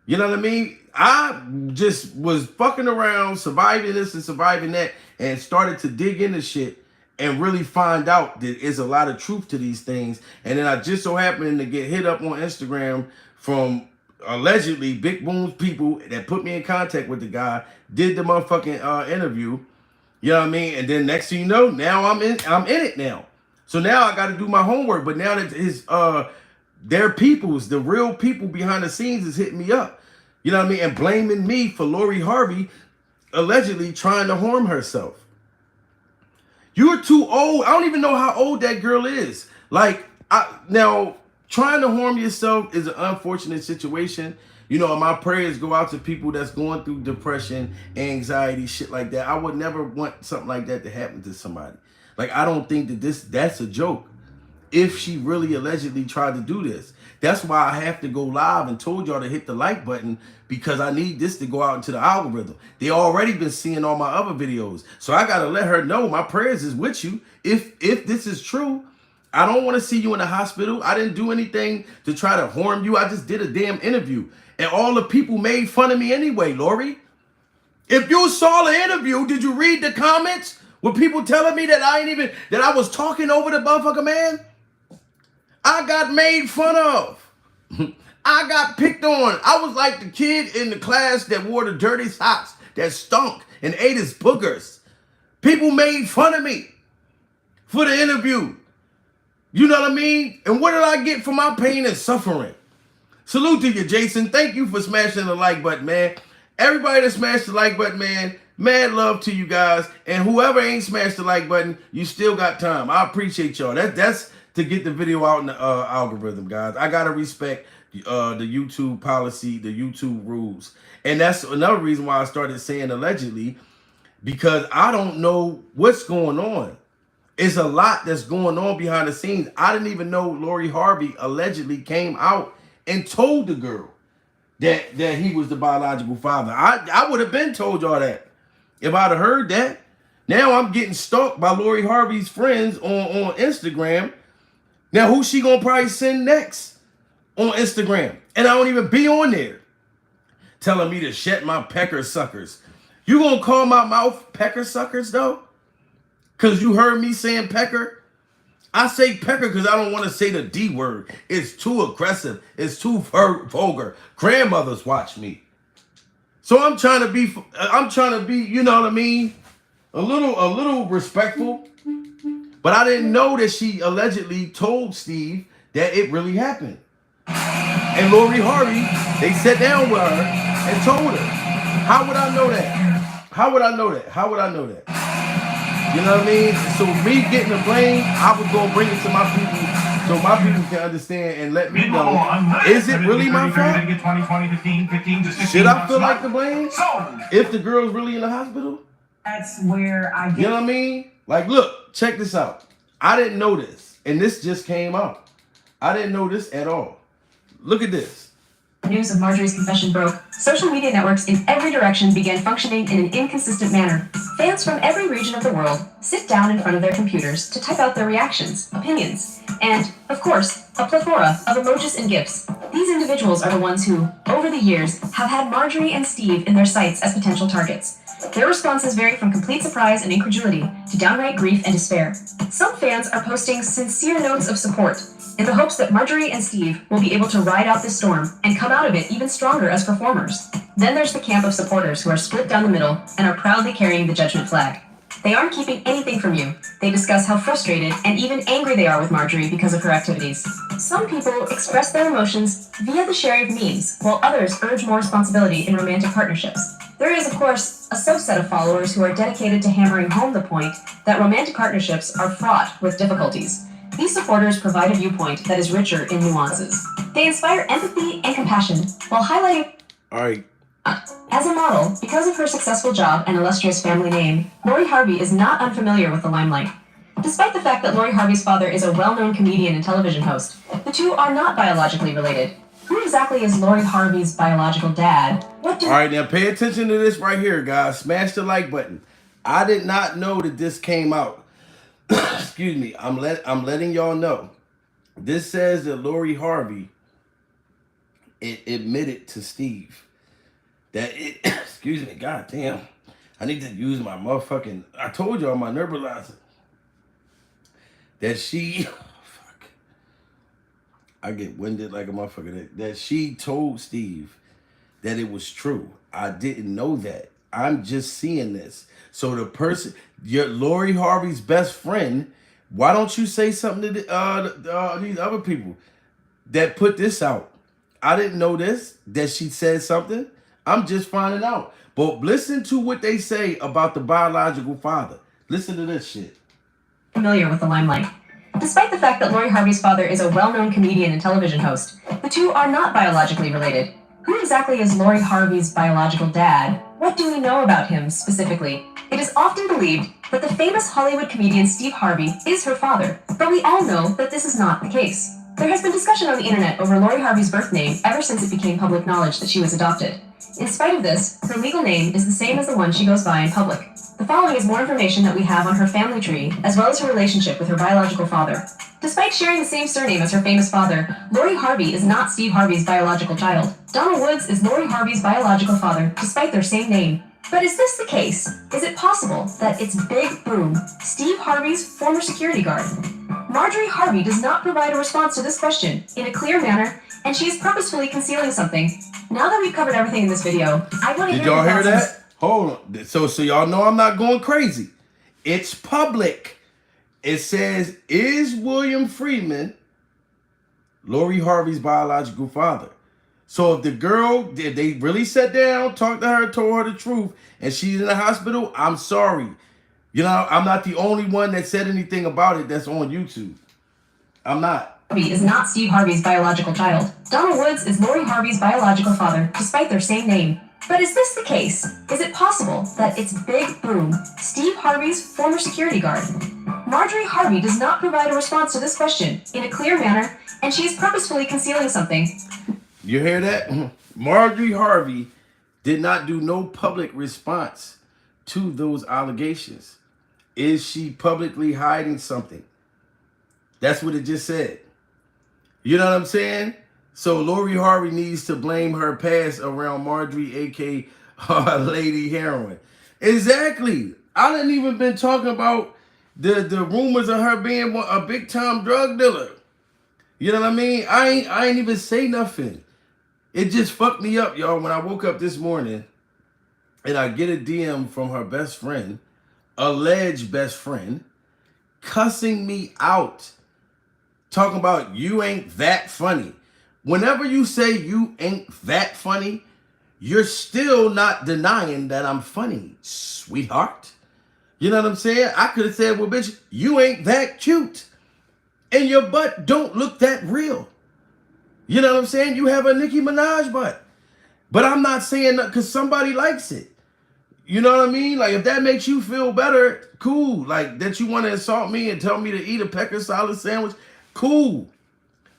You know what I mean? I just was fucking around, surviving this and surviving that, and started to dig into shit and really find out that there's a lot of truth to these things. And then I just so happened to get hit up on Instagram from allegedly Big Boom's people that put me in contact with the guy, did the motherfucking interview. You know what I mean? And then next thing you know, now I'm in it now. So now I got to do my homework. But now that their peoples, the real people behind the scenes is hitting me up. You know what I mean? And blaming me for Lori Harvey allegedly trying to harm herself. You're too old. I don't even know how old that girl is. Like, now, trying to harm yourself is an unfortunate situation. You know, my prayers go out to people that's going through depression, anxiety, shit like that. I would never want something like that to happen to somebody. Like, I don't think that that's a joke. If she really allegedly tried to do this. That's why I have to go live and told y'all to hit the like button, because I need this to go out into the algorithm. They already been seeing all my other videos. So I got to let her know my prayers is with you. If this is true, I don't want to see you in the hospital. I didn't do anything to try to harm you. I just did a damn interview. And all the people made fun of me anyway, Lori. If you saw the interview, did you read the comments? Were people telling me that I was talking over the motherfucker, man? I got made fun of. I got picked on. I was like the kid in the class that wore the dirty socks that stunk and ate his boogers. People made fun of me for the interview. You know what I mean? And what did I get for my pain and suffering? Salute to you, Jason. Thank you for smashing the like button, man. Everybody that smashed the like button, man, mad love to you guys. And whoever ain't smashed the like button, you still got time. I appreciate y'all. That's to get the video out in the algorithm, guys. I gotta respect, the YouTube policy, the YouTube rules. And that's another reason why I started saying allegedly, because I don't know what's going on. It's a lot that's going on behind the scenes. I didn't even know Lori Harvey allegedly came out and told the girl that he was the biological father. I would have been told y'all that if I'd have heard that. Now I'm getting stalked by Lori Harvey's friends on Instagram. Now who's she gonna probably send next on Instagram? And I don't even be on there telling me to shut my pecker suckers. You gonna call my mouth pecker suckers though? Cause you heard me saying pecker? I say pecker because I don't want to say the D word. It's too aggressive. It's too vulgar. Grandmothers watch me. So I'm trying to be, you know what I mean? A little respectful. But I didn't know that she allegedly told Steve that it really happened. And Lori Harvey, they sat down with her and told her. How would I know that? How would I know that? How would I know that? You know what I mean? So me getting the blame, I was gonna bring it to my people so my people can understand and let me know. Is it really my fault? Should I feel like the blame? If the girl's really in the hospital? That's where I get. You know what I mean? Like, look, check this out. I didn't know this, and this just came out. I didn't know this at all. Look at this. News of Marjorie's confession broke. Social media networks in every direction began functioning in an inconsistent manner. Fans from every region of the world sit down in front of their computers to type out their reactions, opinions, and, of course, a plethora of emojis and GIFs. These individuals are the ones who, over the years, have had Marjorie and Steve in their sights as potential targets. Their responses vary from complete surprise and incredulity to downright grief and despair. Some fans are posting sincere notes of support in the hopes that Marjorie and Steve will be able to ride out this storm and come out of it even stronger as performers. Then there's the camp of supporters who are split down the middle and are proudly carrying the judgment flag. They aren't keeping anything from you. They discuss how frustrated and even angry they are with Marjorie because of her activities. Some people express their emotions via the sharing of memes, while others urge more responsibility in romantic partnerships. There is, of course, a subset of followers who are dedicated to hammering home the point that romantic partnerships are fraught with difficulties. These supporters provide a viewpoint that is richer in nuances. They inspire empathy and compassion while highlighting. All right. As a model, because of her successful job and illustrious family name, Lori Harvey is not unfamiliar with the limelight. Despite the fact that Lori Harvey's father is a well-known comedian and television host, the two are not biologically related. Who exactly is Lori Harvey's biological dad? All right, now pay attention to this right here, guys. Smash the like button. I did not know that this came out. Excuse me. I'm letting y'all know. This says that Lori Harvey admitted to Steve that it, excuse me, god damn, I need to use my motherfucking, I told y'all my nebulizer, that she, fuck, I get winded like a motherfucker, that she told Steve that it was true. I didn't know that. I'm just seeing this. So the person, your Lori Harvey's best friend, why don't you say something to these other people that put this out? I didn't know this, that she said something. I'm just finding out. But listen to what they say about the biological father. Listen to this shit. Familiar with the limelight. Despite the fact that Lori Harvey's father is a well-known comedian and television host, the two are not biologically related. Who exactly is Lori Harvey's biological dad? What do we know about him specifically? It is often believed that the famous Hollywood comedian Steve Harvey is her father, but we all know that this is not the case. There has been discussion on the internet over Lori Harvey's birth name ever since it became public knowledge that she was adopted. In spite of this, her legal name is the same as the one she goes by in public. The following is more information that we have on her family tree, as well as her relationship with her biological father. Despite sharing the same surname as her famous father, Lori Harvey is not Steve Harvey's biological child. Donald Woods is Lori Harvey's biological father, despite their same name. But is this the case? Is it possible that it's Big Boom, Steve Harvey's former security guard? Marjorie Harvey does not provide a response to this question in a clear manner, and she is purposefully concealing something. Now that we've covered everything in this video, I want to Did y'all hear that? Hold on. So y'all know I'm not going crazy. It's public. It says, is William Friedman Lori Harvey's biological father? So if the girl, if they really sat down, talked to her, told her the truth, and she's in the hospital, I'm sorry. You know, I'm not the only one that said anything about it that's on YouTube. I'm not. Harvey is not Steve Harvey's biological child. Donald Woods is Lori Harvey's biological father, despite their same name. But is this the case? Is it possible that it's Big Boom, Steve Harvey's former security guard? Marjorie Harvey does not provide a response to this question in a clear manner, and she is purposefully concealing something. You hear that? Marjorie Harvey did not do no public response to those allegations. Is she publicly hiding something? That's what it just said. You know what I'm saying? So Lori Harvey needs to blame her past around Marjorie, aka Lady Heroin. Exactly. I didn't even been talking about the rumors of her being a big time drug dealer. You know what I mean? I ain't even say nothing. It just fucked me up, y'all, when I woke up this morning and I get a DM from her best friend, alleged best friend, cussing me out. Talking about you ain't that funny. Whenever you say you ain't that funny, you're still not denying that I'm funny, sweetheart. You know what I'm saying? I could have said, well, bitch, you ain't that cute. And your butt don't look that real. You know what I'm saying? You have a Nicki Minaj butt. But I'm not saying that because somebody likes it. You know what I mean? Like, if that makes you feel better, cool. Like, that you want to insult me and tell me to eat a pecker salad sandwich, cool.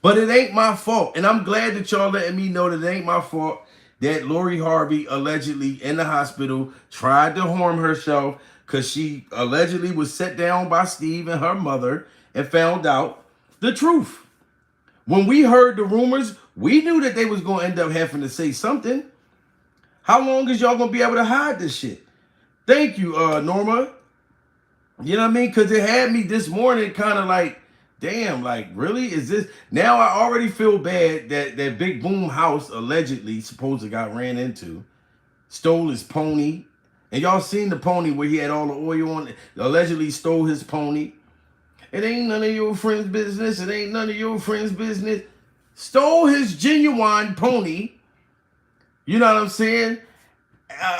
But it ain't my fault. And I'm glad that y'all letting me know that it ain't my fault that Lori Harvey allegedly in the hospital tried to harm herself because she allegedly was set down by Steve and her mother and found out the truth. When we heard the rumors, we knew that they was going to end up having to say something. How long is y'all going to be able to hide this shit? Thank you, Norma. You know what I mean? Because it had me this morning kind of like, damn, like, really? Is this? Now I already feel bad that that Big Boom house allegedly, supposedly got ran into, stole his pony. And y'all seen the pony where he had all the oil on it, allegedly stole his pony. It ain't none of your friend's business. It ain't none of your friend's business. Stole his genuine pony. You know what I'm saying?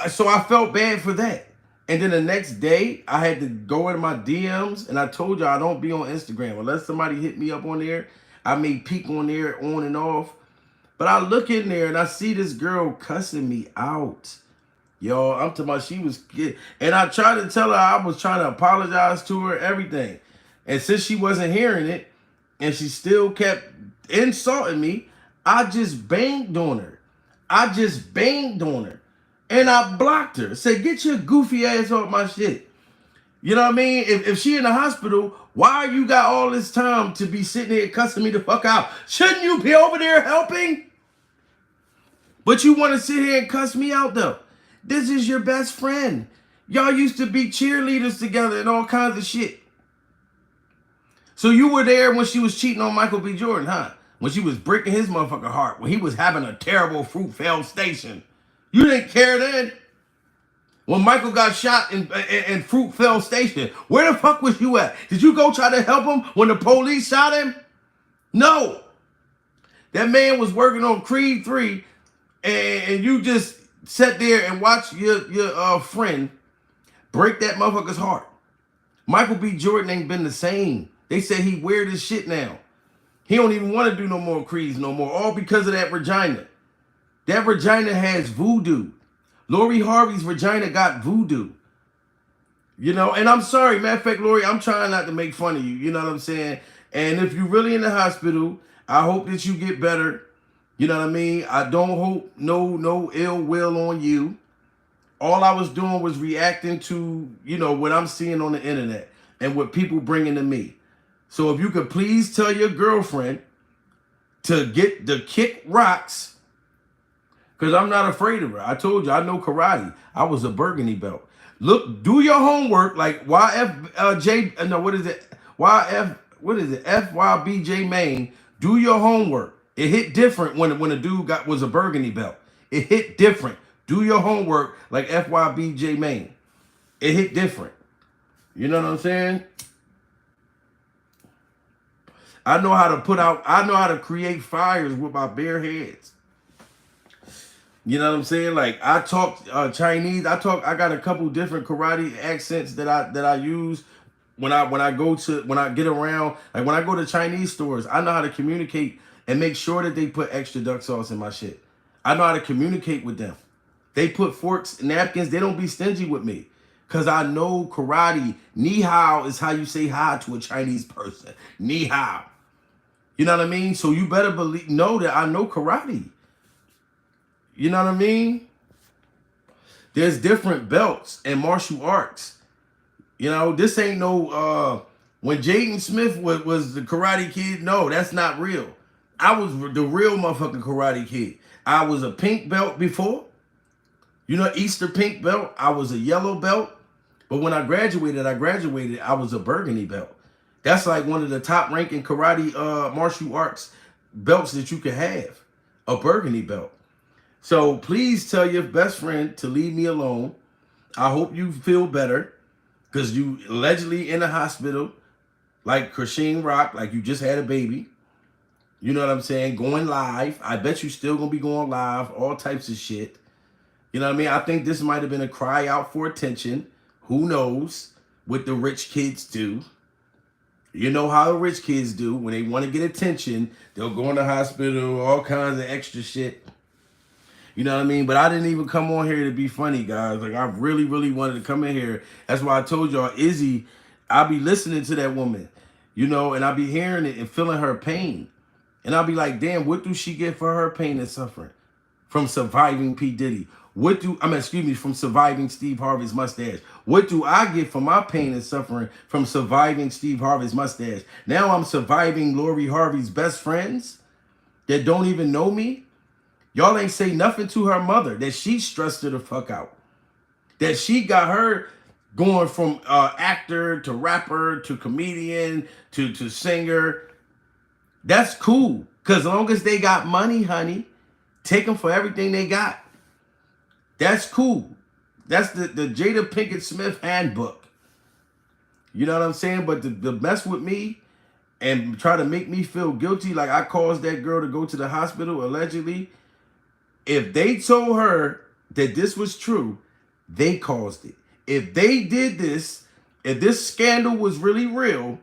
So I felt bad for that. And then the next day, I had to go into my DMs, and I told you I don't be on Instagram. Unless somebody hit me up on there, I may peek on there on and off. But I look in there, and I see this girl cussing me out. Yo, I'm talking about she was... And I tried to tell her I was trying to apologize to her, everything. And since she wasn't hearing it, and she still kept insulting me, I just banged on her. And I blocked her. Said, get your goofy ass off my shit. You know what I mean? If she in the hospital, why you got all this time to be sitting here cussing me the fuck out? Shouldn't you be over there helping? But you want to sit here and cuss me out though. This is your best friend. Y'all used to be cheerleaders together and all kinds of shit. So you were there when she was cheating on Michael B. Jordan, huh? When she was breaking his motherfucking heart, when he was having a terrible Fruitvale Station. You didn't care then. When Michael got shot in Fruitvale Station, where the fuck was you at? Did you go try to help him when the police shot him? No. That man was working on Creed 3, and you just sat there and watched your friend break that motherfucker's heart. Michael B. Jordan ain't been the same. They said he weird as shit now. He don't even want to do no more Creeds no more, all because of that vagina. That vagina has voodoo. Lori Harvey's vagina got voodoo. You know, and I'm sorry, matter of fact, Lori, I'm trying not to make fun of you. You know what I'm saying? And if you're really in the hospital, I hope that you get better. You know what I mean? I don't hope no ill will on you. All I was doing was reacting to, you know, what I'm seeing on the internet and what people bringing to me. So if you could please tell your girlfriend to get the kick rocks, because I'm not afraid of her. I told you, I know karate. I was a burgundy belt. Look, do your homework like FYBJ Maine. Do your homework. It hit different when a dude was a burgundy belt. It hit different. Do your homework like FYBJ Maine. It hit different. You know what I'm saying? I know how to create fires with my bare hands. You know what I'm saying? Like, I talk Chinese. I got a couple different karate accents that I use. when I get around, like when I go to Chinese stores, I know how to communicate and make sure that they put extra duck sauce in my shit. I know how to communicate with them. They put forks, napkins. They don't be stingy with me. Cause I know karate. Ni hao is how you say hi to a Chinese person. Ni hao. You know what I mean? So you better know that I know karate. You know what I mean? There's different belts and martial arts. You know, this ain't no when Jaden Smith was the karate kid, no, that's not real. I was the real motherfucking karate kid. I was a pink belt before. You know, Easter pink belt. I was a yellow belt. But when I graduated, I was a burgundy belt. That's like one of the top ranking karate martial arts belts that you could have. A burgundy belt. So please tell your best friend to leave me alone. I hope you feel better. Because you allegedly in the hospital, like Christine Rock, like you just had a baby. You know what I'm saying? Going live. I bet you still going to be going live. All types of shit. You know what I mean? I think this might have been a cry out for attention. Who knows what the rich kids do? You know how the rich kids do. When they want to get attention, they'll go in the hospital, all kinds of extra shit. You know what I mean? But I didn't even come on here to be funny, guys. Like, I really, really wanted to come in here. That's why I told y'all, Izzy, I'll be listening to that woman, you know, and I'll be hearing it and feeling her pain. And I'll be like, damn, what do she get for her pain and suffering? From surviving P. Diddy. From surviving Steve Harvey's mustache. What do I get for my pain and suffering from surviving Steve Harvey's mustache? Now I'm surviving Lori Harvey's best friends that don't even know me. Y'all ain't say nothing to her mother that she stressed her the fuck out. That she got her going from actor to rapper to comedian to singer. That's cool. Because as long as they got money, honey, take them for everything they got. That's cool. That's the Jada Pinkett Smith handbook. You know what I'm saying? But the mess with me and try to make me feel guilty like I caused that girl to go to the hospital allegedly. If they told her that this was true, they caused it. If they did this, if this scandal was really real,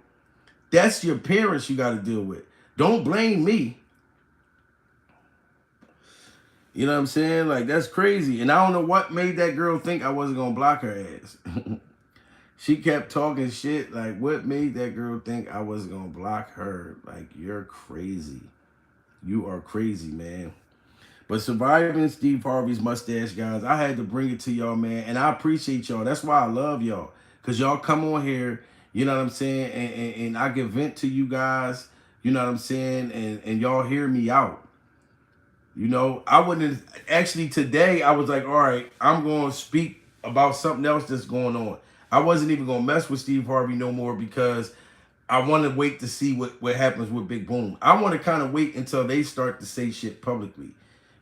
that's your parents you got to deal with. Don't blame me. You know what I'm saying? Like, that's crazy. And I don't know what made that girl think I wasn't going to block her ass. She kept talking shit. Like, what made that girl think I wasn't going to block her? Like, you're crazy. You are crazy, man. But surviving Steve Harvey's mustache, guys, I had to bring it to y'all, man. And I appreciate y'all. That's why I love y'all. Because y'all come on here, you know what I'm saying? And I give vent to you guys, you know what I'm saying? And y'all hear me out. You know, I wouldn't actually today I was like, all right, I'm going to speak about something else that's going on. I wasn't even going to mess with Steve Harvey no more because I want to wait to see what happens with Big Boom. I want to kind of wait until they start to say shit publicly.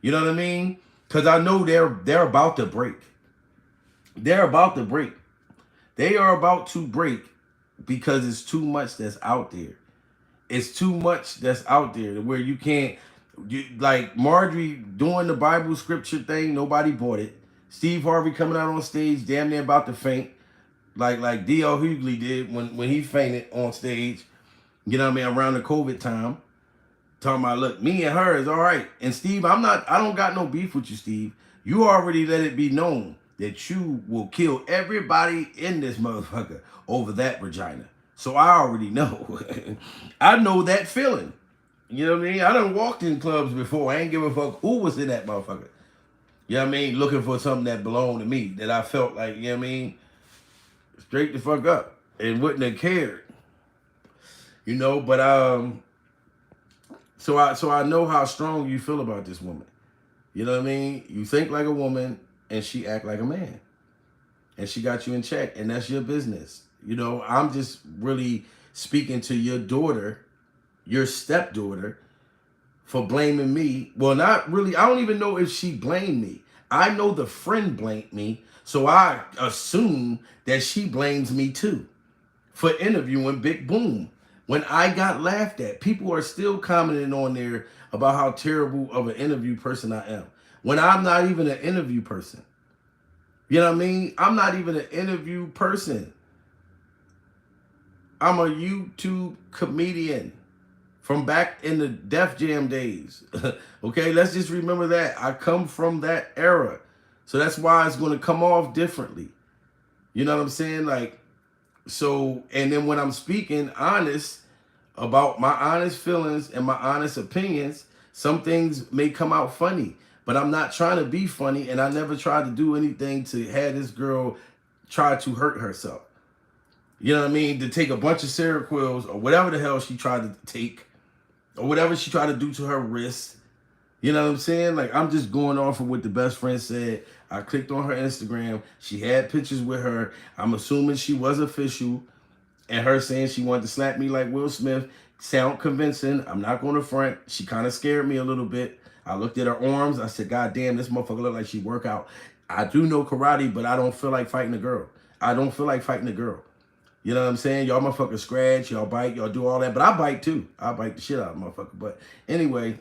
You know what I mean? Because I know they're about to break. They're about to break. They are about to break because it's too much that's out there. It's too much that's out there where you can't, like Marjorie doing the Bible scripture thing, nobody bought it. Steve Harvey coming out on stage, damn near about to faint, like D.L. Hughley did when he fainted on stage, you know what I mean, around the COVID time. Talking about, look, me and her is all right. And Steve, I don't got no beef with you, Steve. You already let it be known that you will kill everybody in this motherfucker over that vagina. So I already know. I know that feeling. You know what I mean? I done walked in clubs before. I ain't give a fuck who was in that motherfucker. You know what I mean? Looking for something that belonged to me. That I felt like, you know what I mean? Straight the fuck up. And wouldn't have cared. You know, but So I know how strong you feel about this woman. You know what I mean? You think like a woman and she act like a man. And she got you in check, and that's your business. You know, I'm just really speaking to your daughter, your stepdaughter, for blaming me. Well, not really. I don't even know if she blamed me. I know the friend blamed me, so I assume that she blames me too for interviewing Big Boom. When I got laughed at, people are still commenting on there about how terrible of an interview person I am. When I'm not even an interview person. You know what I mean? I'm not even an interview person. I'm a YouTube comedian from back in the Def Jam days. Okay, let's just remember that. I come from that era. So that's why it's going to come off differently. You know what I'm saying? Like, so, and then when I'm speaking honest about my honest feelings and my honest opinions, some things may come out funny, but I'm not trying to be funny, and I never tried to do anything to have this girl try to hurt herself. You know what I mean? To take a bunch of Seroquels or whatever the hell she tried to take, or whatever she tried to do to her wrist. You know what I'm saying? Like, I'm just going off of what the best friend said. I clicked on her Instagram. She had pictures with her. I'm assuming she was official. And her saying she wanted to slap me like Will Smith sound convincing. I'm not going to front. She kind of scared me a little bit. I looked at her arms. I said, God damn, this motherfucker look like she work out. I do know karate, but I don't feel like fighting a girl. I don't feel like fighting a girl. You know what I'm saying? Y'all motherfuckers scratch, y'all bite, y'all do all that. But I bite too. I bite the shit out of motherfucker. But anyway,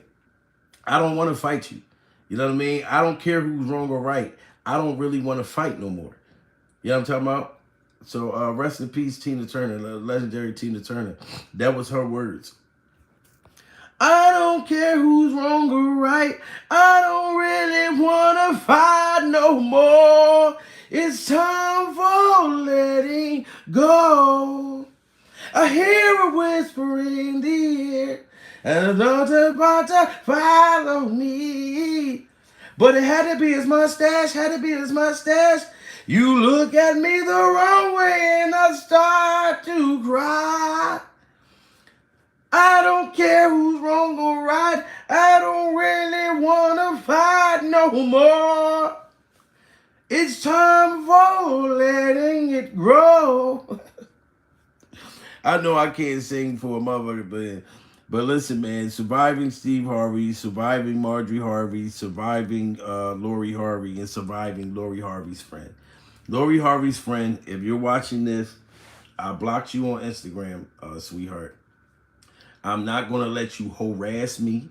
I don't want to fight you. You know what I mean? I don't care who's wrong or right. I don't really want to fight no more. You know what I'm talking about? So rest in peace, Tina Turner, legendary Tina Turner. That was her words. I don't care who's wrong or right. I don't really want to fight no more. It's time for letting go. I hear a whisper in the ear, and I'm about to follow me. But it had to be his mustache, had to be his mustache. You look at me the wrong way and I start to cry. I don't care who's wrong or right. I don't really want to fight no more. It's time for letting it grow. I know I can't sing for a motherfucker, but listen, man, surviving Steve Harvey, surviving Marjorie Harvey, surviving Lori Harvey, and surviving Lori Harvey's friend. Lori Harvey's friend, if you're watching this, I blocked you on Instagram, sweetheart. I'm not going to let you harass me.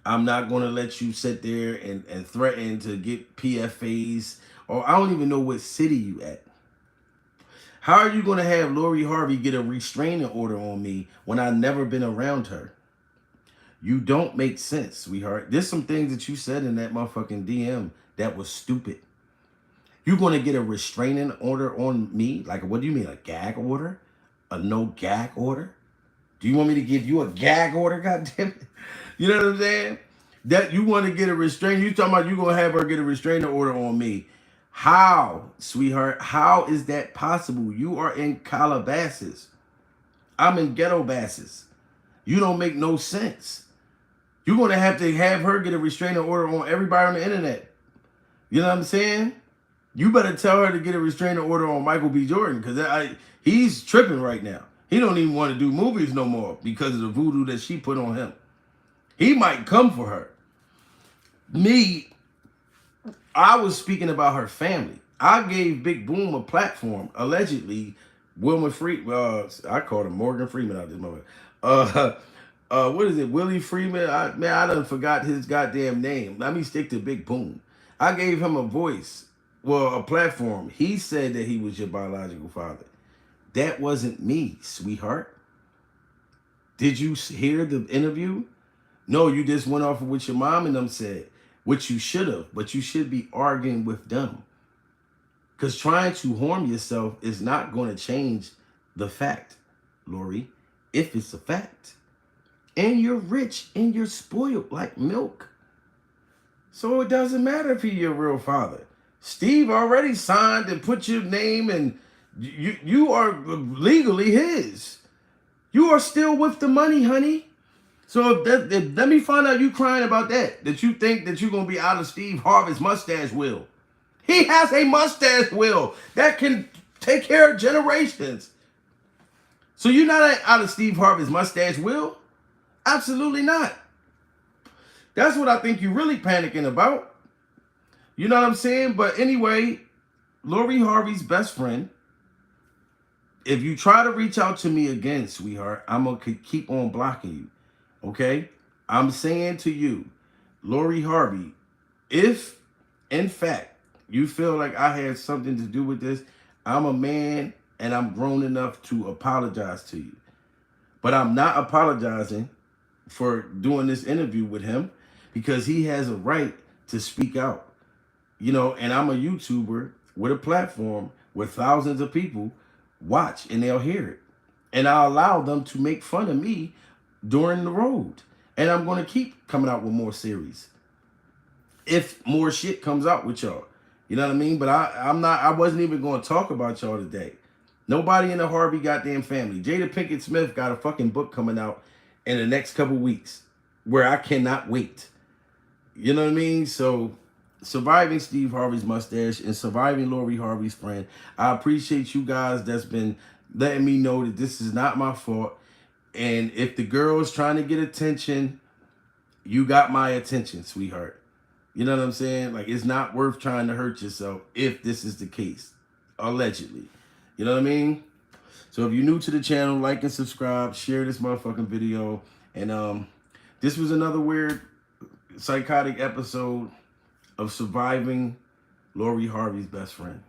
I'm not going to let you sit there and threaten to get PFAs, or I don't even know what city you at. How are you going to have Lori Harvey get a restraining order on me when I've never been around her? You don't make sense, sweetheart. There's some things that you said in that motherfucking DM that was stupid. You're going to get a restraining order on me? Like, what do you mean, a gag order? A no gag order? Do you want me to give you a gag order, goddammit? You know what I'm saying? That you want to get a restraining, you talking about you going to have her get a restraining order on me. How, sweetheart? How is that possible? You are in Calabasas. I'm in Ghetto Basses. You don't make no sense. You're going to have her get a restraining order on everybody on the internet. You know what I'm saying? You better tell her to get a restraining order on Michael B. Jordan, because he's tripping right now. He don't even want to do movies no more because of the voodoo that she put on him. He might come for her. Me, I was speaking about her family. I gave Big Boom a platform. Allegedly, Wilma Freeman, I called him Morgan Freeman out this moment. What is it? Willie Freeman? I done forgot his goddamn name. Let me stick to Big Boom. I gave him a voice, a platform. He said that he was your biological father. That wasn't me, sweetheart. Did you hear the interview? No, you just went off of what your mom and them said, which you should have, but you should be arguing with them. Because trying to harm yourself is not going to change the fact, Lori, if it's a fact. And you're rich and you're spoiled like milk. So it doesn't matter if he's your real father. Steve already signed and put your name, and you are legally his. You are still with the money, honey. So let me find out you crying about that you think that you're going to be out of Steve Harvey's mustache will. He has a mustache will that can take care of generations. So you're not out of Steve Harvey's mustache will? Absolutely not. That's what I think you're really panicking about. You know what I'm saying? But anyway, Lori Harvey's best friend, if you try to reach out to me again, sweetheart, I'm going to keep on blocking you. Okay? I'm saying to you, Lori Harvey, if in fact you feel like I had something to do with this, I'm a man and I'm grown enough to apologize to you. But I'm not apologizing for doing this interview with him because he has a right to speak out. You know, and I'm a YouTuber with a platform where thousands of people watch and they'll hear it. And I allow them to make fun of me during the road. And I'm going to keep coming out with more series if more shit comes out with y'all. You know what I mean? But I wasn't even going to talk about y'all today. Nobody in the Harvey goddamn family. Jada Pinkett Smith got a fucking book coming out in the next couple weeks where I cannot wait. You know what I mean? So, surviving Steve Harvey's mustache and surviving Lori Harvey's friend. I appreciate you guys that's been letting me know that this is not my fault. And if the girl's trying to get attention, you got my attention, sweetheart. You know what I'm saying? Like, it's not worth trying to hurt yourself if this is the case. Allegedly. You know what I mean? So if you're new to the channel, like and subscribe, share this motherfucking video. And this was another weird, psychotic episode of surviving Lori Harvey's best friend.